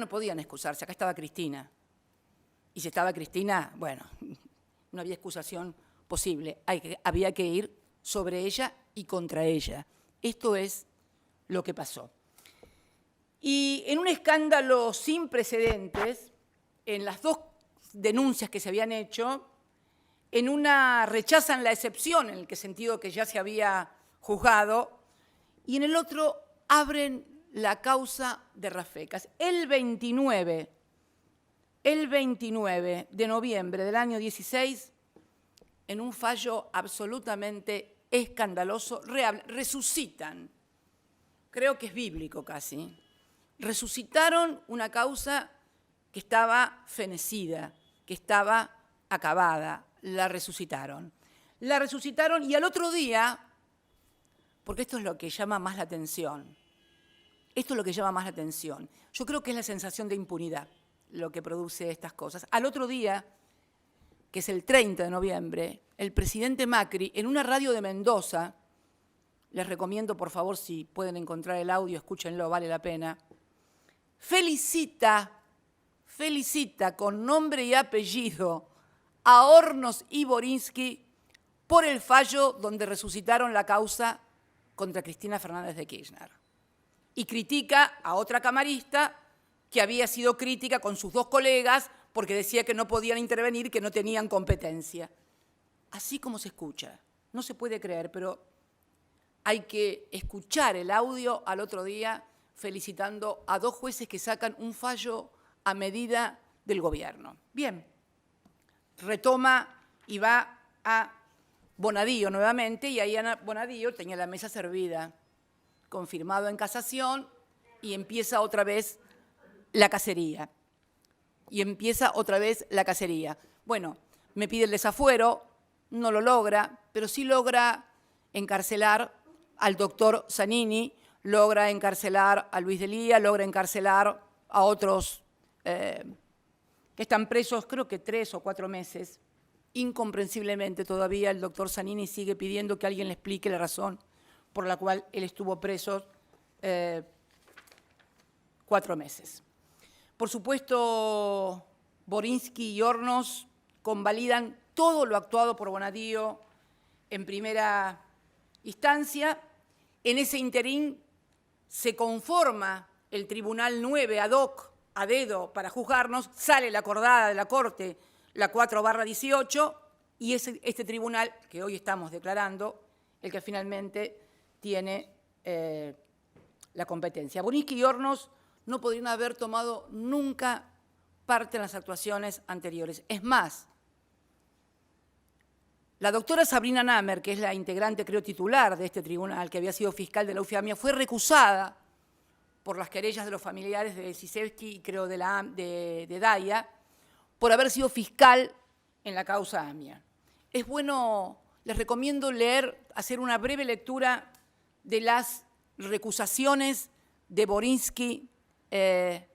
Speaker 1: podían excusarse, acá estaba Cristina. Y si estaba Cristina, bueno, no había excusación posible. Había que ir sobre ella y contra ella. Esto es lo que pasó. Y en un escándalo sin precedentes, en las 2 denuncias que se habían hecho, en una rechazan la excepción, en el sentido que ya se había juzgado, y en el otro abren la causa de Rafecas. El 29 de noviembre del año 16, en un fallo absolutamente escandaloso, resucitan, creo que es bíblico casi, resucitaron una causa que estaba fenecida, que estaba acabada, la resucitaron. La resucitaron y al otro día, porque esto es lo que llama más la atención, yo creo que es la sensación de impunidad lo que produce estas cosas. Al otro día, que es el 30 de noviembre, el presidente Macri, en una radio de Mendoza, les recomiendo, por favor, si pueden encontrar el audio, escúchenlo, vale la pena, felicita con nombre y apellido a Hornos y Boriski por el fallo donde resucitaron la causa contra Cristina Fernández de Kirchner. Y critica a otra camarista que había sido crítica con sus 2 colegas porque decía que no podían intervenir, que no tenían competencia. Así como se escucha. No se puede creer, pero hay que escuchar el audio al otro día felicitando a 2 jueces que sacan un fallo a medida del gobierno. Bien, retoma y va a Bonadío nuevamente, y ahí Bonadío tenía la mesa servida, confirmado en casación, y empieza otra vez la cacería. Bueno, me pide el desafuero, no lo logra, pero sí logra encarcelar al doctor Zanini, logra encarcelar a Luis Delía, logra encarcelar a otros que están presos, creo que 3 o 4 meses. Incomprensiblemente todavía el doctor Zanini sigue pidiendo que alguien le explique la razón por la cual él estuvo preso 4 meses. Por supuesto, Boriski y Hornos convalidan todo lo actuado por Bonadío en primera instancia. En ese interín se conforma el Tribunal 9 ad hoc a dedo para juzgarnos, sale la acordada de la Corte, la 4/18, y es este tribunal que hoy estamos declarando el que finalmente tiene la competencia. Borinsky y Hornos no podrían haber tomado nunca parte en las actuaciones anteriores. Es más, la doctora Sabrina Namer, que es la integrante, creo, titular de este tribunal, que había sido fiscal de la UFAMIA, fue recusada por las querellas de los familiares de Sisevsky y creo de Daya, por haber sido fiscal en la causa AMIA. Es bueno, les recomiendo leer, hacer una breve lectura de las recusaciones de Borinsky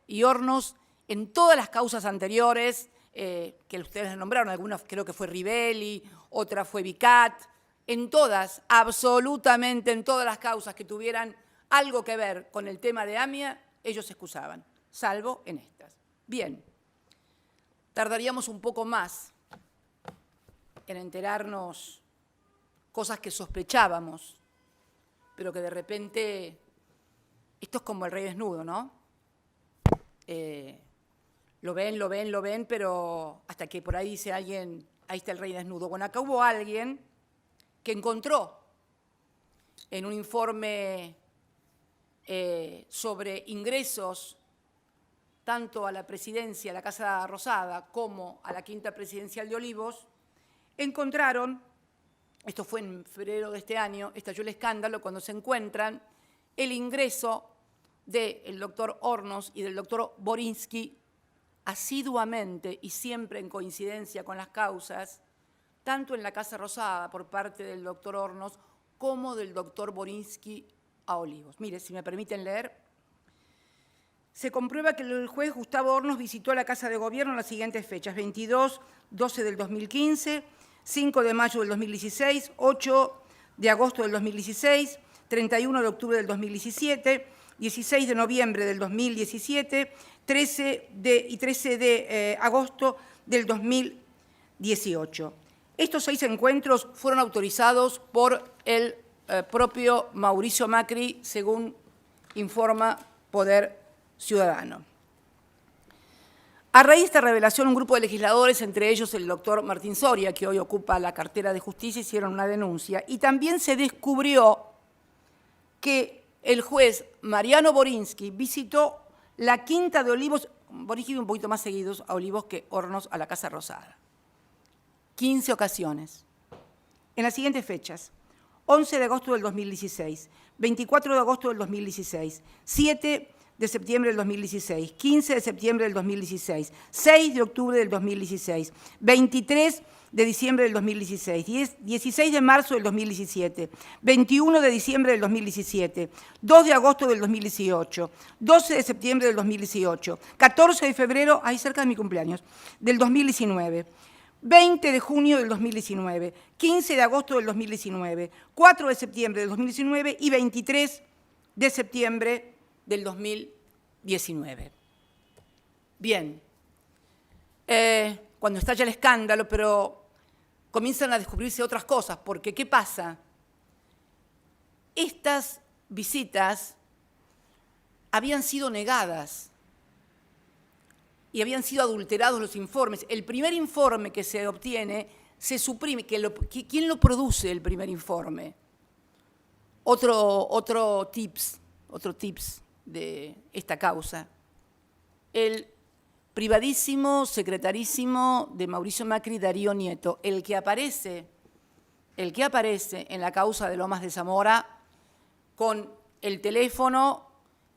Speaker 1: y Hornos en todas las causas anteriores que ustedes nombraron. Algunas creo que fue Rivelli, otra fue Vicat. En todas, absolutamente en todas las causas que tuvieran algo que ver con el tema de AMIA, ellos se excusaban, salvo en estas. Bien, tardaríamos un poco más en enterarnos cosas que sospechábamos, pero que de repente, esto es como el rey desnudo, ¿no? Lo ven, pero hasta que por ahí dice alguien, ahí está el rey desnudo. Bueno, acá hubo alguien que encontró en un informe sobre ingresos tanto a la presidencia, a la Casa Rosada, como a la Quinta Presidencial de Olivos, encontraron, esto fue en febrero de este año, estalló el escándalo cuando se encuentran el ingreso del doctor Hornos y del doctor Borinsky asiduamente y siempre en coincidencia con las causas, tanto en la Casa Rosada por parte del doctor Hornos como del doctor Borinsky a Olivos. Mire, si me permiten leer. Se comprueba que el juez Gustavo Hornos visitó la Casa de Gobierno en las siguientes fechas: 22/12 del 2015, 5 de mayo del 2016, 8 de agosto del 2016, 31 de octubre del 2017, 16 de noviembre del 2017, 13 de agosto del 2018. Estos 6 encuentros fueron autorizados por el propio Mauricio Macri, según informa Poder Ciudadano. A raíz de esta revelación, un grupo de legisladores, entre ellos el doctor Martín Soria, que hoy ocupa la cartera de Justicia, hicieron una denuncia. Y también se descubrió que el juez Mariano Borinsky visitó la Quinta de Olivos, Borinsky un poquito más seguidos a Olivos que Hornos a la Casa Rosada. 15 ocasiones. En las siguientes fechas: 11 de agosto del 2016, 24 de agosto del 2016, 7 de septiembre del 2016, 15 de septiembre del 2016, 6 de octubre del 2016, 23 de diciembre del 2016, 16 de marzo del 2017, 21 de diciembre del 2017, 2 de agosto del 2018, 12 de septiembre del 2018, 14 de febrero, ahí cerca de mi cumpleaños, del 2019, 20 de junio del 2019, 15 de agosto del 2019, 4 de septiembre del 2019 y 23 de septiembre del 2019. Bien, cuando estalla el escándalo, pero comienzan a descubrirse otras cosas, porque ¿qué pasa? Estas visitas habían sido negadas y habían sido adulterados los informes. El primer informe que se obtiene se suprime. ¿Quién lo produce el primer informe? Otro tips de esta causa. El privadísimo secretarísimo de Mauricio Macri, Darío Nieto, el que aparece en la causa de Lomas de Zamora con el teléfono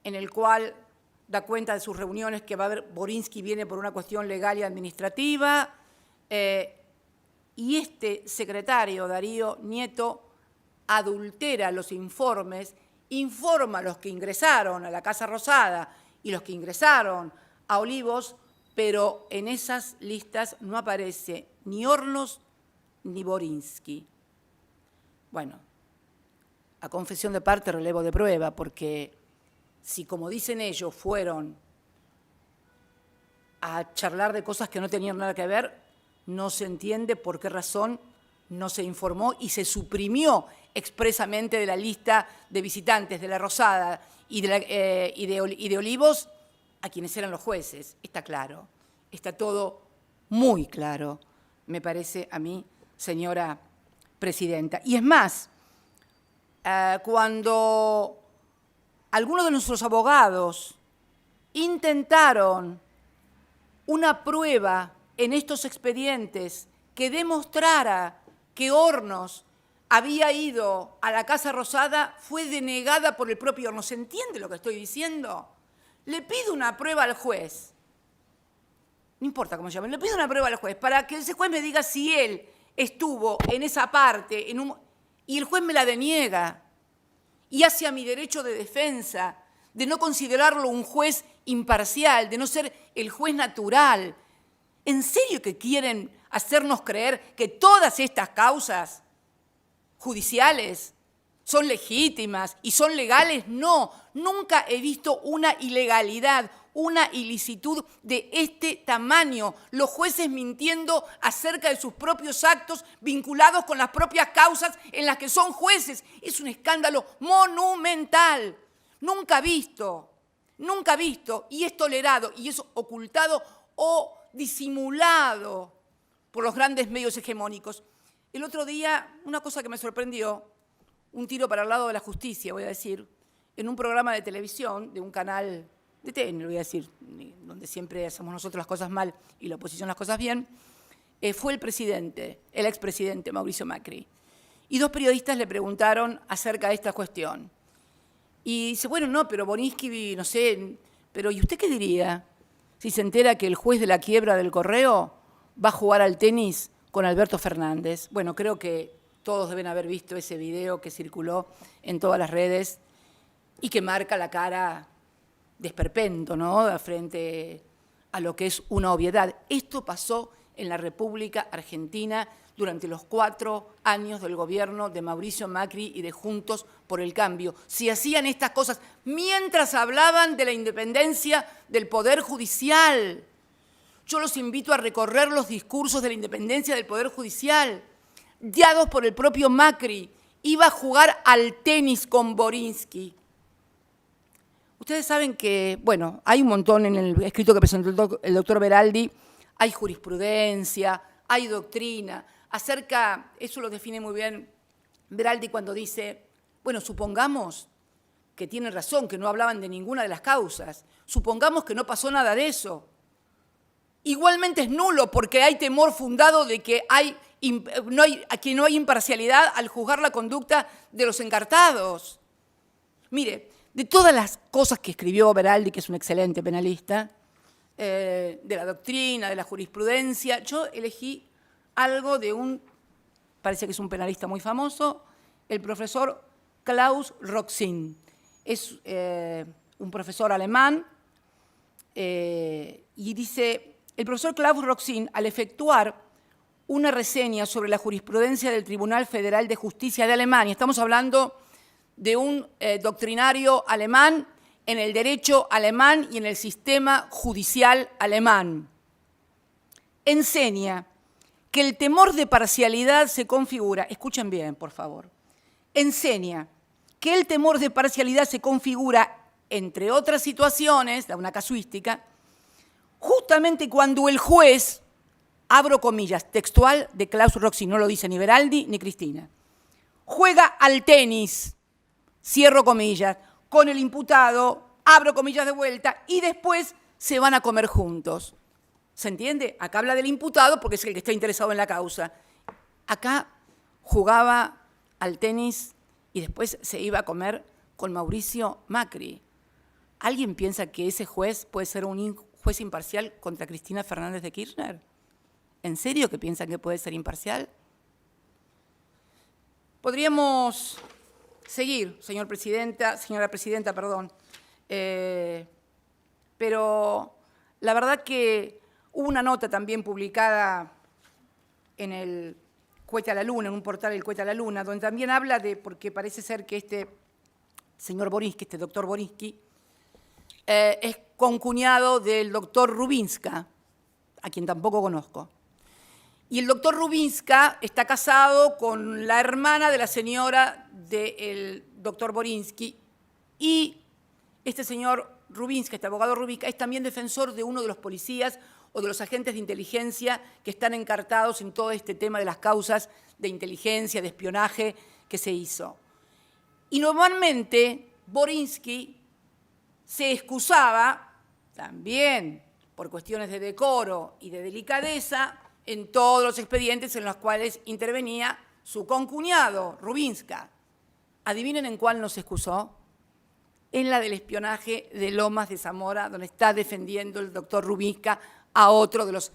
Speaker 1: en el cual da cuenta de sus reuniones, que va a haber, Borinsky viene por una cuestión legal y administrativa, y este secretario, Darío Nieto, adultera los informes, informa a los que ingresaron a la Casa Rosada y los que ingresaron a Olivos, pero en esas listas no aparece ni Hornos ni Borinsky. Bueno, a confesión de parte, relevo de prueba, porque si, como dicen ellos, fueron a charlar de cosas que no tenían nada que ver, no se entiende por qué razón no se informó y se suprimió expresamente de la lista de visitantes de la Rosada y de Olivos a quienes eran los jueces. Está claro, está todo muy claro, me parece a mí, señora presidenta. Y es más, cuando algunos de nuestros abogados intentaron una prueba en estos expedientes que demostrara que Hornos había ido a la Casa Rosada, fue denegada por el propio Hornos. ¿Se entiende lo que estoy diciendo? Le pido una prueba al juez, no importa cómo se llame, le pido una prueba al juez para que ese juez me diga si él estuvo en esa parte y el juez me la deniega y hacia mi derecho de defensa, de no considerarlo un juez imparcial, de no ser el juez natural. ¿En serio que quieren hacernos creer que todas estas causas judiciales son legítimas y son legales? No, nunca he visto una ilegalidad, una ilicitud de este tamaño. Los jueces mintiendo acerca de sus propios actos vinculados con las propias causas en las que son jueces. Es un escándalo monumental, nunca visto, y es tolerado, y es ocultado o disimulado por los grandes medios hegemónicos. El otro día, una cosa que me sorprendió, un tiro para el lado de la justicia, voy a decir, en un programa de televisión, de un canal de TN, voy a decir, donde siempre hacemos nosotros las cosas mal y la oposición las cosas bien, fue el expresidente Mauricio Macri. Y dos periodistas le preguntaron acerca de esta cuestión. Y dice, bueno, no, pero Borinsky, no sé, pero ¿y usted qué diría si se entera que el juez de la quiebra del Correo va a jugar al tenis con Alberto Fernández? Bueno, creo que todos deben haber visto ese video que circuló en todas las redes y que marca la cara de esperpento, ¿no?, frente a lo que es una obviedad. Esto pasó en la República Argentina durante los 4 años del gobierno de Mauricio Macri y de Juntos por el Cambio. Si hacían estas cosas mientras hablaban de la independencia del Poder Judicial. Yo los invito a recorrer los discursos de la independencia del Poder Judicial, guiados por el propio Macri. Iba a jugar al tenis con Borinsky. Ustedes saben que, bueno, hay un montón en el escrito que presentó el doctor Veraldi, hay jurisprudencia, hay doctrina, acerca, eso lo define muy bien Veraldi cuando dice, bueno, supongamos que tiene razón, que no hablaban de ninguna de las causas, supongamos que no pasó nada de eso. Igualmente es nulo porque hay temor fundado de que no hay imparcialidad al juzgar la conducta de los encartados. Mire, de todas las cosas que escribió Veraldi, que es un excelente penalista, de la doctrina, de la jurisprudencia, yo elegí algo de parece que es un penalista muy famoso, el profesor Klaus Roxin. Es un profesor alemán y dice, el profesor Klaus Roxin, al efectuar una reseña sobre la jurisprudencia del Tribunal Federal de Justicia de Alemania, estamos hablando de un doctrinario alemán en el derecho alemán y en el sistema judicial alemán, enseña que el temor de parcialidad se configura, escuchen bien, por favor, enseña que el temor de parcialidad se configura, entre otras situaciones, da una casuística, justamente cuando el juez, abro comillas, textual de Klaus Roxin, no lo dice ni Veraldi ni Cristina, juega al tenis, cierro comillas, con el imputado, abro comillas de vuelta, y después se van a comer juntos. ¿Se entiende? Acá habla del imputado porque es el que está interesado en la causa. Acá jugaba al tenis y después se iba a comer con Mauricio Macri. ¿Alguien piensa que ese juez puede ser un juez imparcial contra Cristina Fernández de Kirchner? ¿En serio que piensan que puede ser imparcial? Podríamos seguir, señora presidenta, perdón. Pero la verdad que hubo una nota también publicada en el Cohete a la Luna, en un portal del Cohete a la Luna, donde también habla porque parece ser que este señor Borinsky, este doctor Borinsky, es concuñado del doctor Rubinska, a quien tampoco conozco. Y el doctor Rubinska está casado con la hermana de la señora del doctor Borinsky, y este señor Rubinska, este abogado Rubinska, es también defensor de uno de los policías o de los agentes de inteligencia que están encartados en todo este tema de las causas de inteligencia, de espionaje que se hizo. Y normalmente Borinsky se excusaba, también por cuestiones de decoro y de delicadeza, en todos los expedientes en los cuales intervenía su concuñado, Rubinska. ¿Adivinen en cuál no se excusó? En la del espionaje de Lomas de Zamora, donde está defendiendo el doctor Rubinska a otro de los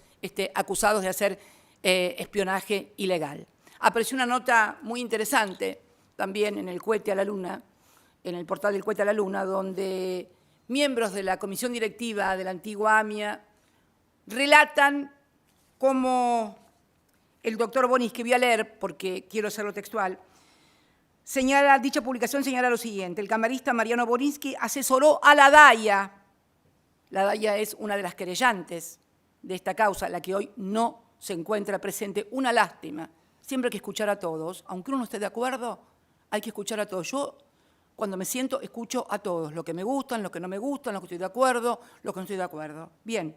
Speaker 1: acusados de hacer espionaje ilegal. Apareció una nota muy interesante también en el Cohete a la Luna, en el portal del Cohete a la Luna, donde miembros de la comisión directiva de la antigua AMIA relatan cómo el doctor Bonis, que voy a leer porque quiero hacerlo textual, dicha publicación señala lo siguiente: el camarista Mariano Borinsky asesoró a la DAIA. La DAIA es una de las querellantes de esta causa, la que hoy no se encuentra presente. Una lástima. Siempre hay que escuchar a todos. Aunque uno no esté de acuerdo, hay que escuchar a todos. Yo, cuando me siento, escucho a todos. Lo que me gustan, lo que no me gustan, lo que estoy de acuerdo, lo que no estoy de acuerdo. Bien.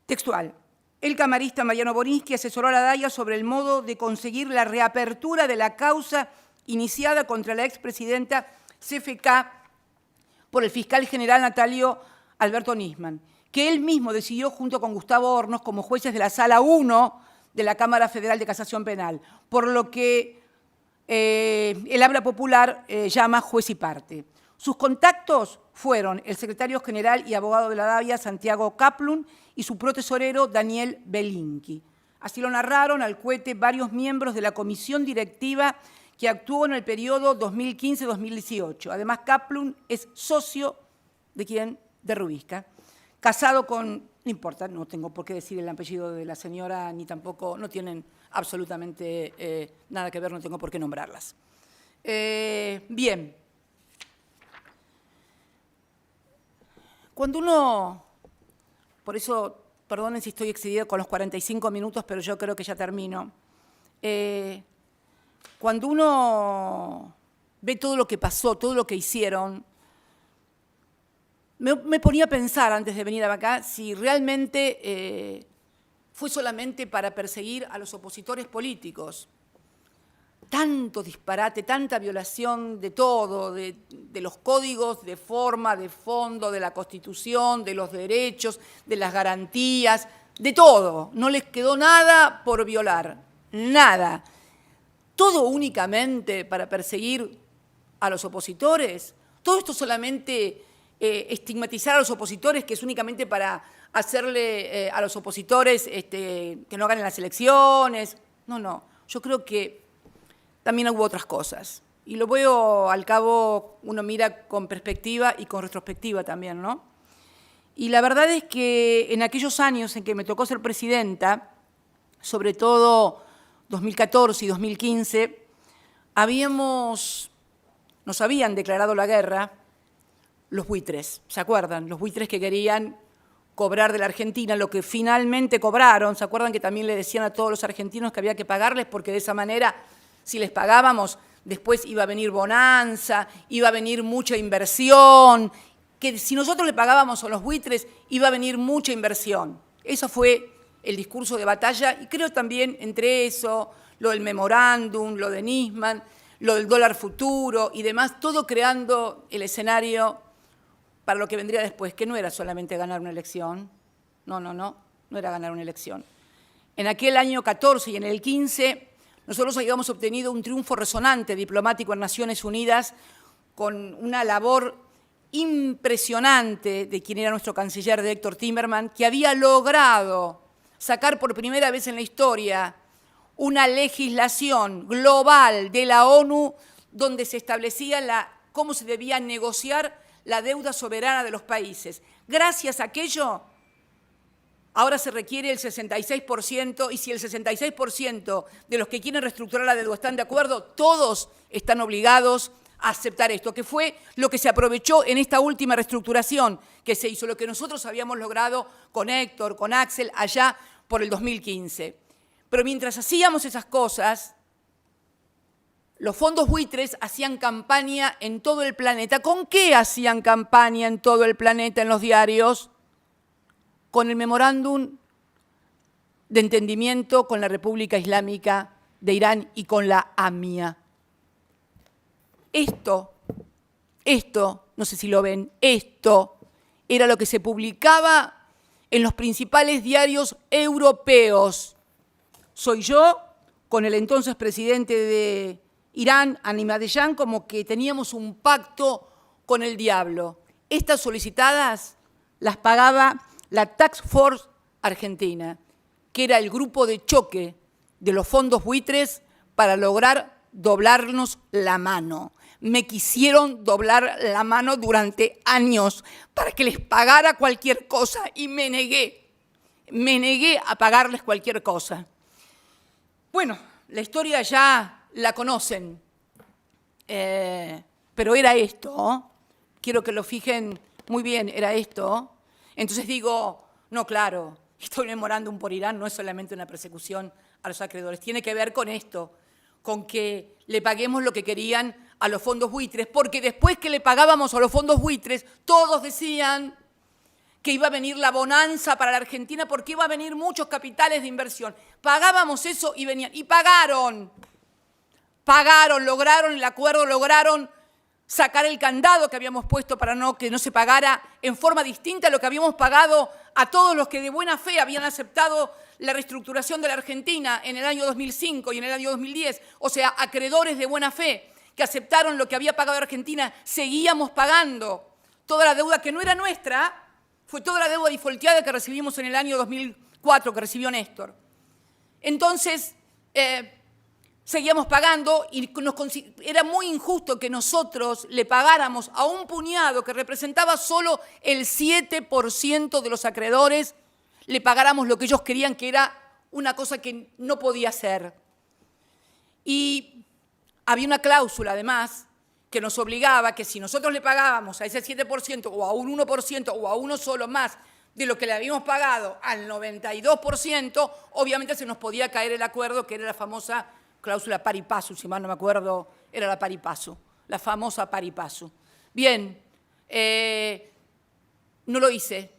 Speaker 1: Textual. El camarista Mariano Borinsky asesoró a la DAIA sobre el modo de conseguir la reapertura de la causa iniciada contra la expresidenta CFK por el fiscal general Natalio Alberto Nisman, que él mismo decidió junto con Gustavo Hornos como jueces de la Sala 1 de la Cámara Federal de Casación Penal, por lo que el habla popular llama juez y parte. Sus contactos fueron el secretario general y abogado de la DAIA, Santiago Kaplun, y su protesorero, Daniel Belinki. Así lo narraron al Cohete varios miembros de la comisión directiva que actuó en el periodo 2015-2018. Además, Kaplun es socio de quién, de Rubinska, casado con, no importa, no tengo por qué decir el apellido de la señora, ni tampoco, no tienen absolutamente nada que ver, no tengo por qué nombrarlas. Bien. Cuando uno, por eso, perdonen si estoy excedida con los 45 minutos, pero yo creo que ya termino. Cuando uno ve todo lo que pasó, todo lo que hicieron, me ponía a pensar antes de venir acá si realmente fue solamente para perseguir a los opositores políticos. Tanto disparate, tanta violación de todo, de los códigos de forma, de fondo, de la Constitución, de los derechos, de las garantías, de todo. No les quedó nada por violar, nada. Todo únicamente para perseguir a los opositores. Todo esto solamente estigmatizar a los opositores, que es únicamente para hacerle a los opositores que no ganen las elecciones. No, no. Yo creo que también hubo otras cosas. Y lo veo, al cabo, uno mira con perspectiva y con retrospectiva también, ¿no? Y la verdad es que en aquellos años en que me tocó ser presidenta, sobre todo 2014 y 2015, nos habían declarado la guerra los buitres, ¿se acuerdan? Los buitres que querían cobrar de la Argentina lo que finalmente cobraron. ¿Se acuerdan que también le decían a todos los argentinos que había que pagarles porque de esa manera, si les pagábamos, después iba a venir bonanza, iba a venir mucha inversión, que si nosotros le pagábamos a los buitres iba a venir mucha inversión? Eso fue el discurso de batalla, y creo también entre eso, lo del memorándum, lo de Nisman, lo del dólar futuro y demás, todo creando el escenario para lo que vendría después, que no era solamente ganar una elección, no era ganar una elección. En aquel año 14 y en el 15, nosotros habíamos obtenido un triunfo resonante diplomático en Naciones Unidas con una labor impresionante de quien era nuestro canciller, de Héctor Timerman, que había logrado sacar por primera vez en la historia una legislación global de la ONU donde se establecía cómo se debía negociar la deuda soberana de los países. Gracias a aquello, ahora se requiere el 66%, y si el 66% de los que quieren reestructurar la deuda están de acuerdo, todos están obligados a aceptar esto, que fue lo que se aprovechó en esta última reestructuración que se hizo, lo que nosotros habíamos logrado con Héctor, con Axel, allá por el 2015. Pero mientras hacíamos esas cosas, los fondos buitres hacían campaña en todo el planeta. ¿Con qué hacían campaña en todo el planeta en los diarios? Con el memorándum de entendimiento con la República Islámica de Irán y con la AMIA. Esto, no sé si lo ven, esto era lo que se publicaba en los principales diarios europeos. Soy yo, con el entonces presidente de Irán, Ahmadinejad, como que teníamos un pacto con el diablo. Estas solicitadas las pagaba la Task Force Argentina, que era el grupo de choque de los fondos buitres para lograr doblarnos la mano. Me quisieron doblar la mano durante años para que les pagara cualquier cosa y me negué a pagarles cualquier cosa. Bueno, la historia ya la conocen, pero era esto, ¿no? Quiero que lo fijen muy bien, era esto. Entonces digo, no, claro, estoy memorándum por Irán no es solamente una persecución a los acreedores, tiene que ver con esto, con que le paguemos lo que querían a los fondos buitres, porque después que le pagábamos a los fondos buitres, todos decían que iba a venir la bonanza para la Argentina porque iba a venir muchos capitales de inversión. Pagábamos eso y venían, y pagaron, lograron el acuerdo, lograron sacar el candado que habíamos puesto para que no se pagara en forma distinta a lo que habíamos pagado a todos los que de buena fe habían aceptado la reestructuración de la Argentina en el año 2005 y en el año 2010, o sea, acreedores de buena fe que aceptaron lo que había pagado Argentina, seguíamos pagando toda la deuda que no era nuestra, fue toda la deuda defaulteada que recibimos en el año 2004, que recibió Néstor. Entonces, seguíamos pagando y era muy injusto que nosotros le pagáramos a un puñado que representaba solo el 7% de los acreedores, le pagáramos lo que ellos querían, que era una cosa que no podía ser. Y había una cláusula, además, que nos obligaba que si nosotros le pagábamos a ese 7% o a un 1% o a uno solo más de lo que le habíamos pagado al 92%, obviamente se nos podía caer el acuerdo, que era la famosa cláusula pari passu, si mal no me acuerdo, era la pari passu, la famosa pari passu. Bien, no lo hice.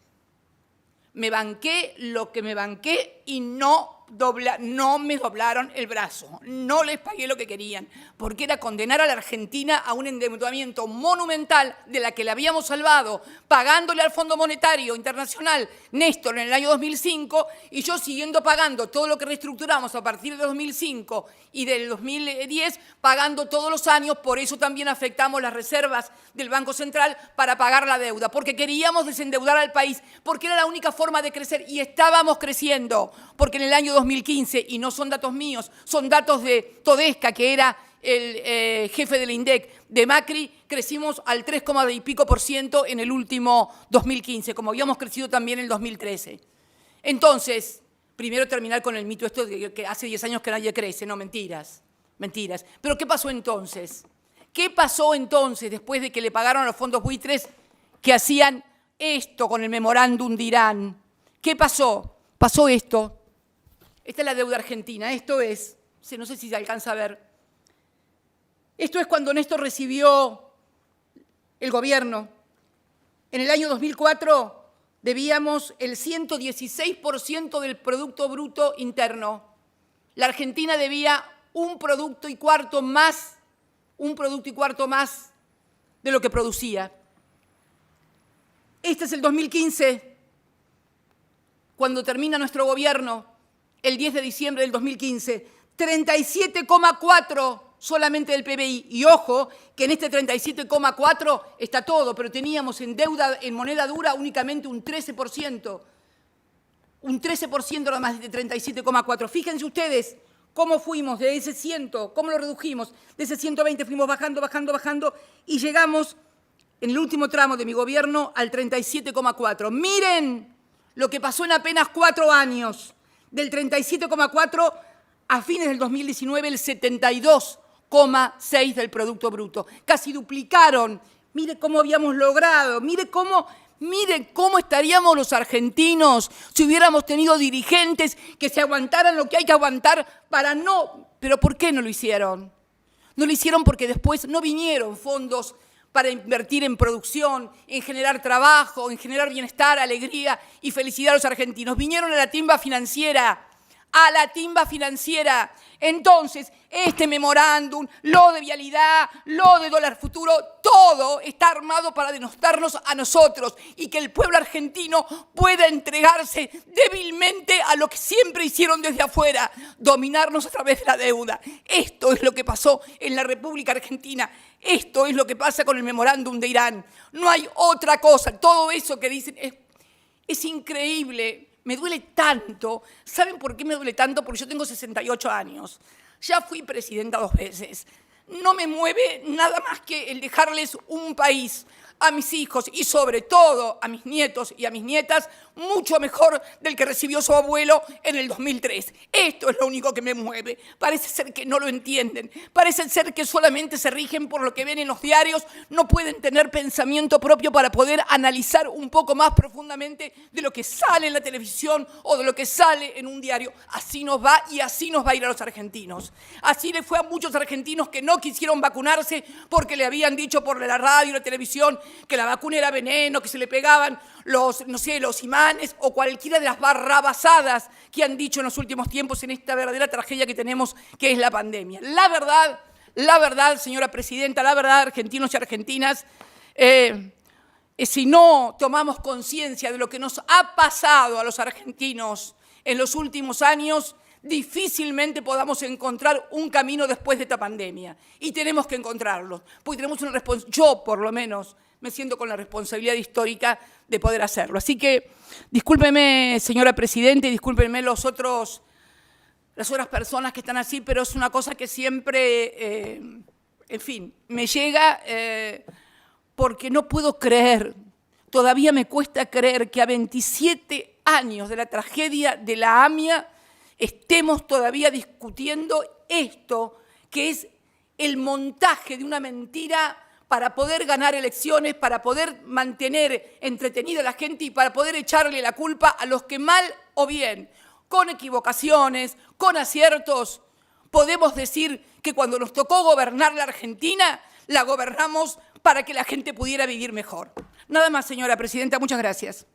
Speaker 1: Me banqué lo que me banqué y no me doblaron el brazo, no les pagué lo que querían, porque era condenar a la Argentina a un endeudamiento monumental de la que le habíamos salvado, pagándole al Fondo Monetario Internacional Néstor en el año 2005 y yo siguiendo pagando todo lo que reestructuramos a partir de 2005 y del 2010, pagando todos los años, por eso también afectamos las reservas del Banco Central para pagar la deuda, porque queríamos desendeudar al país, porque era la única forma de crecer y estábamos creciendo, porque en el año 2015, y no son datos míos, son datos de Todesca, que era el jefe del INDEC de Macri, crecimos al 3, y pico % en el último 2015, como habíamos crecido también en el 2013. Entonces, primero terminar con el mito esto de que hace 10 años que nadie crece, no, mentiras. Pero ¿qué pasó entonces? ¿Qué pasó entonces después de que le pagaron a los fondos buitres que hacían esto con el memorándum de Irán? ¿Qué pasó? Pasó esto. Esta es la deuda argentina. Esto es, no sé si se alcanza a ver. Esto es cuando Néstor recibió el gobierno. En el año 2004 debíamos el 116% del Producto Bruto Interno. La Argentina debía un producto y cuarto más de lo que producía. Este es el 2015, cuando termina nuestro gobierno, el 10 de diciembre del 2015, 37,4 solamente del PBI. Y ojo, que en este 37,4 está todo, pero teníamos en deuda, en moneda dura, únicamente un 13%. Un 13% nada más de 37,4. Fíjense ustedes cómo fuimos de ese 100, cómo lo redujimos. De ese 120 fuimos bajando y llegamos en el último tramo de mi gobierno al 37,4. Miren lo que pasó en apenas 4 años. Del 37,4 a fines del 2019, el 72,6 del Producto Bruto. Casi duplicaron. Mire cómo habíamos logrado, mire cómo estaríamos los argentinos si hubiéramos tenido dirigentes que se aguantaran lo que hay que aguantar para no... ¿Pero por qué no lo hicieron? No lo hicieron porque después no vinieron fondos para invertir en producción, en generar trabajo, en generar bienestar, alegría y felicidad a los argentinos. Vinieron a la timba financiera, Entonces, este memorándum, lo de vialidad, lo de dólar futuro, todo está armado para denostarnos a nosotros y que el pueblo argentino pueda entregarse débilmente a lo que siempre hicieron desde afuera, dominarnos a través de la deuda. Esto es lo que pasó en la República Argentina. Esto es lo que pasa con el memorándum de Irán. No hay otra cosa. Todo eso que dicen es increíble. Me duele tanto. ¿Saben por qué me duele tanto? Porque yo tengo 68 años. Ya fui presidenta 2 veces. No me mueve nada más que el dejarles un país a mis hijos y sobre todo a mis nietos y a mis nietas mucho mejor del que recibió su abuelo en el 2003. Esto es lo único que me mueve. Parece ser que no lo entienden. Parece ser que solamente se rigen por lo que ven en los diarios. No pueden tener pensamiento propio para poder analizar un poco más profundamente de lo que sale en la televisión o de lo que sale en un diario. Así nos va y así nos va a ir a los argentinos. Así le fue a muchos argentinos que no quisieron vacunarse porque le habían dicho por la radio y la televisión que la vacuna era veneno, que se le pegaban los imanes o cualquiera de las barrabasadas que han dicho en los últimos tiempos en esta verdadera tragedia que tenemos, que es la pandemia. La verdad, señora presidenta, la verdad, argentinos y argentinas, si no tomamos conciencia de lo que nos ha pasado a los argentinos en los últimos años, difícilmente podamos encontrar un camino después de esta pandemia. Y tenemos que encontrarlo, porque tenemos una responsabilidad, yo por lo menos me siento con la responsabilidad histórica de poder hacerlo. Así que discúlpeme, señora presidenta, y discúlpenme las otras personas que están así, pero es una cosa que siempre, en fin, me llega porque no puedo creer, todavía me cuesta creer que a 27 años de la tragedia de la AMIA estemos todavía discutiendo esto, que es el montaje de una mentira para poder ganar elecciones, para poder mantener entretenida a la gente y para poder echarle la culpa a los que mal o bien, con equivocaciones, con aciertos, podemos decir que cuando nos tocó gobernar la Argentina, la gobernamos para que la gente pudiera vivir mejor. Nada más, señora presidenta, muchas gracias.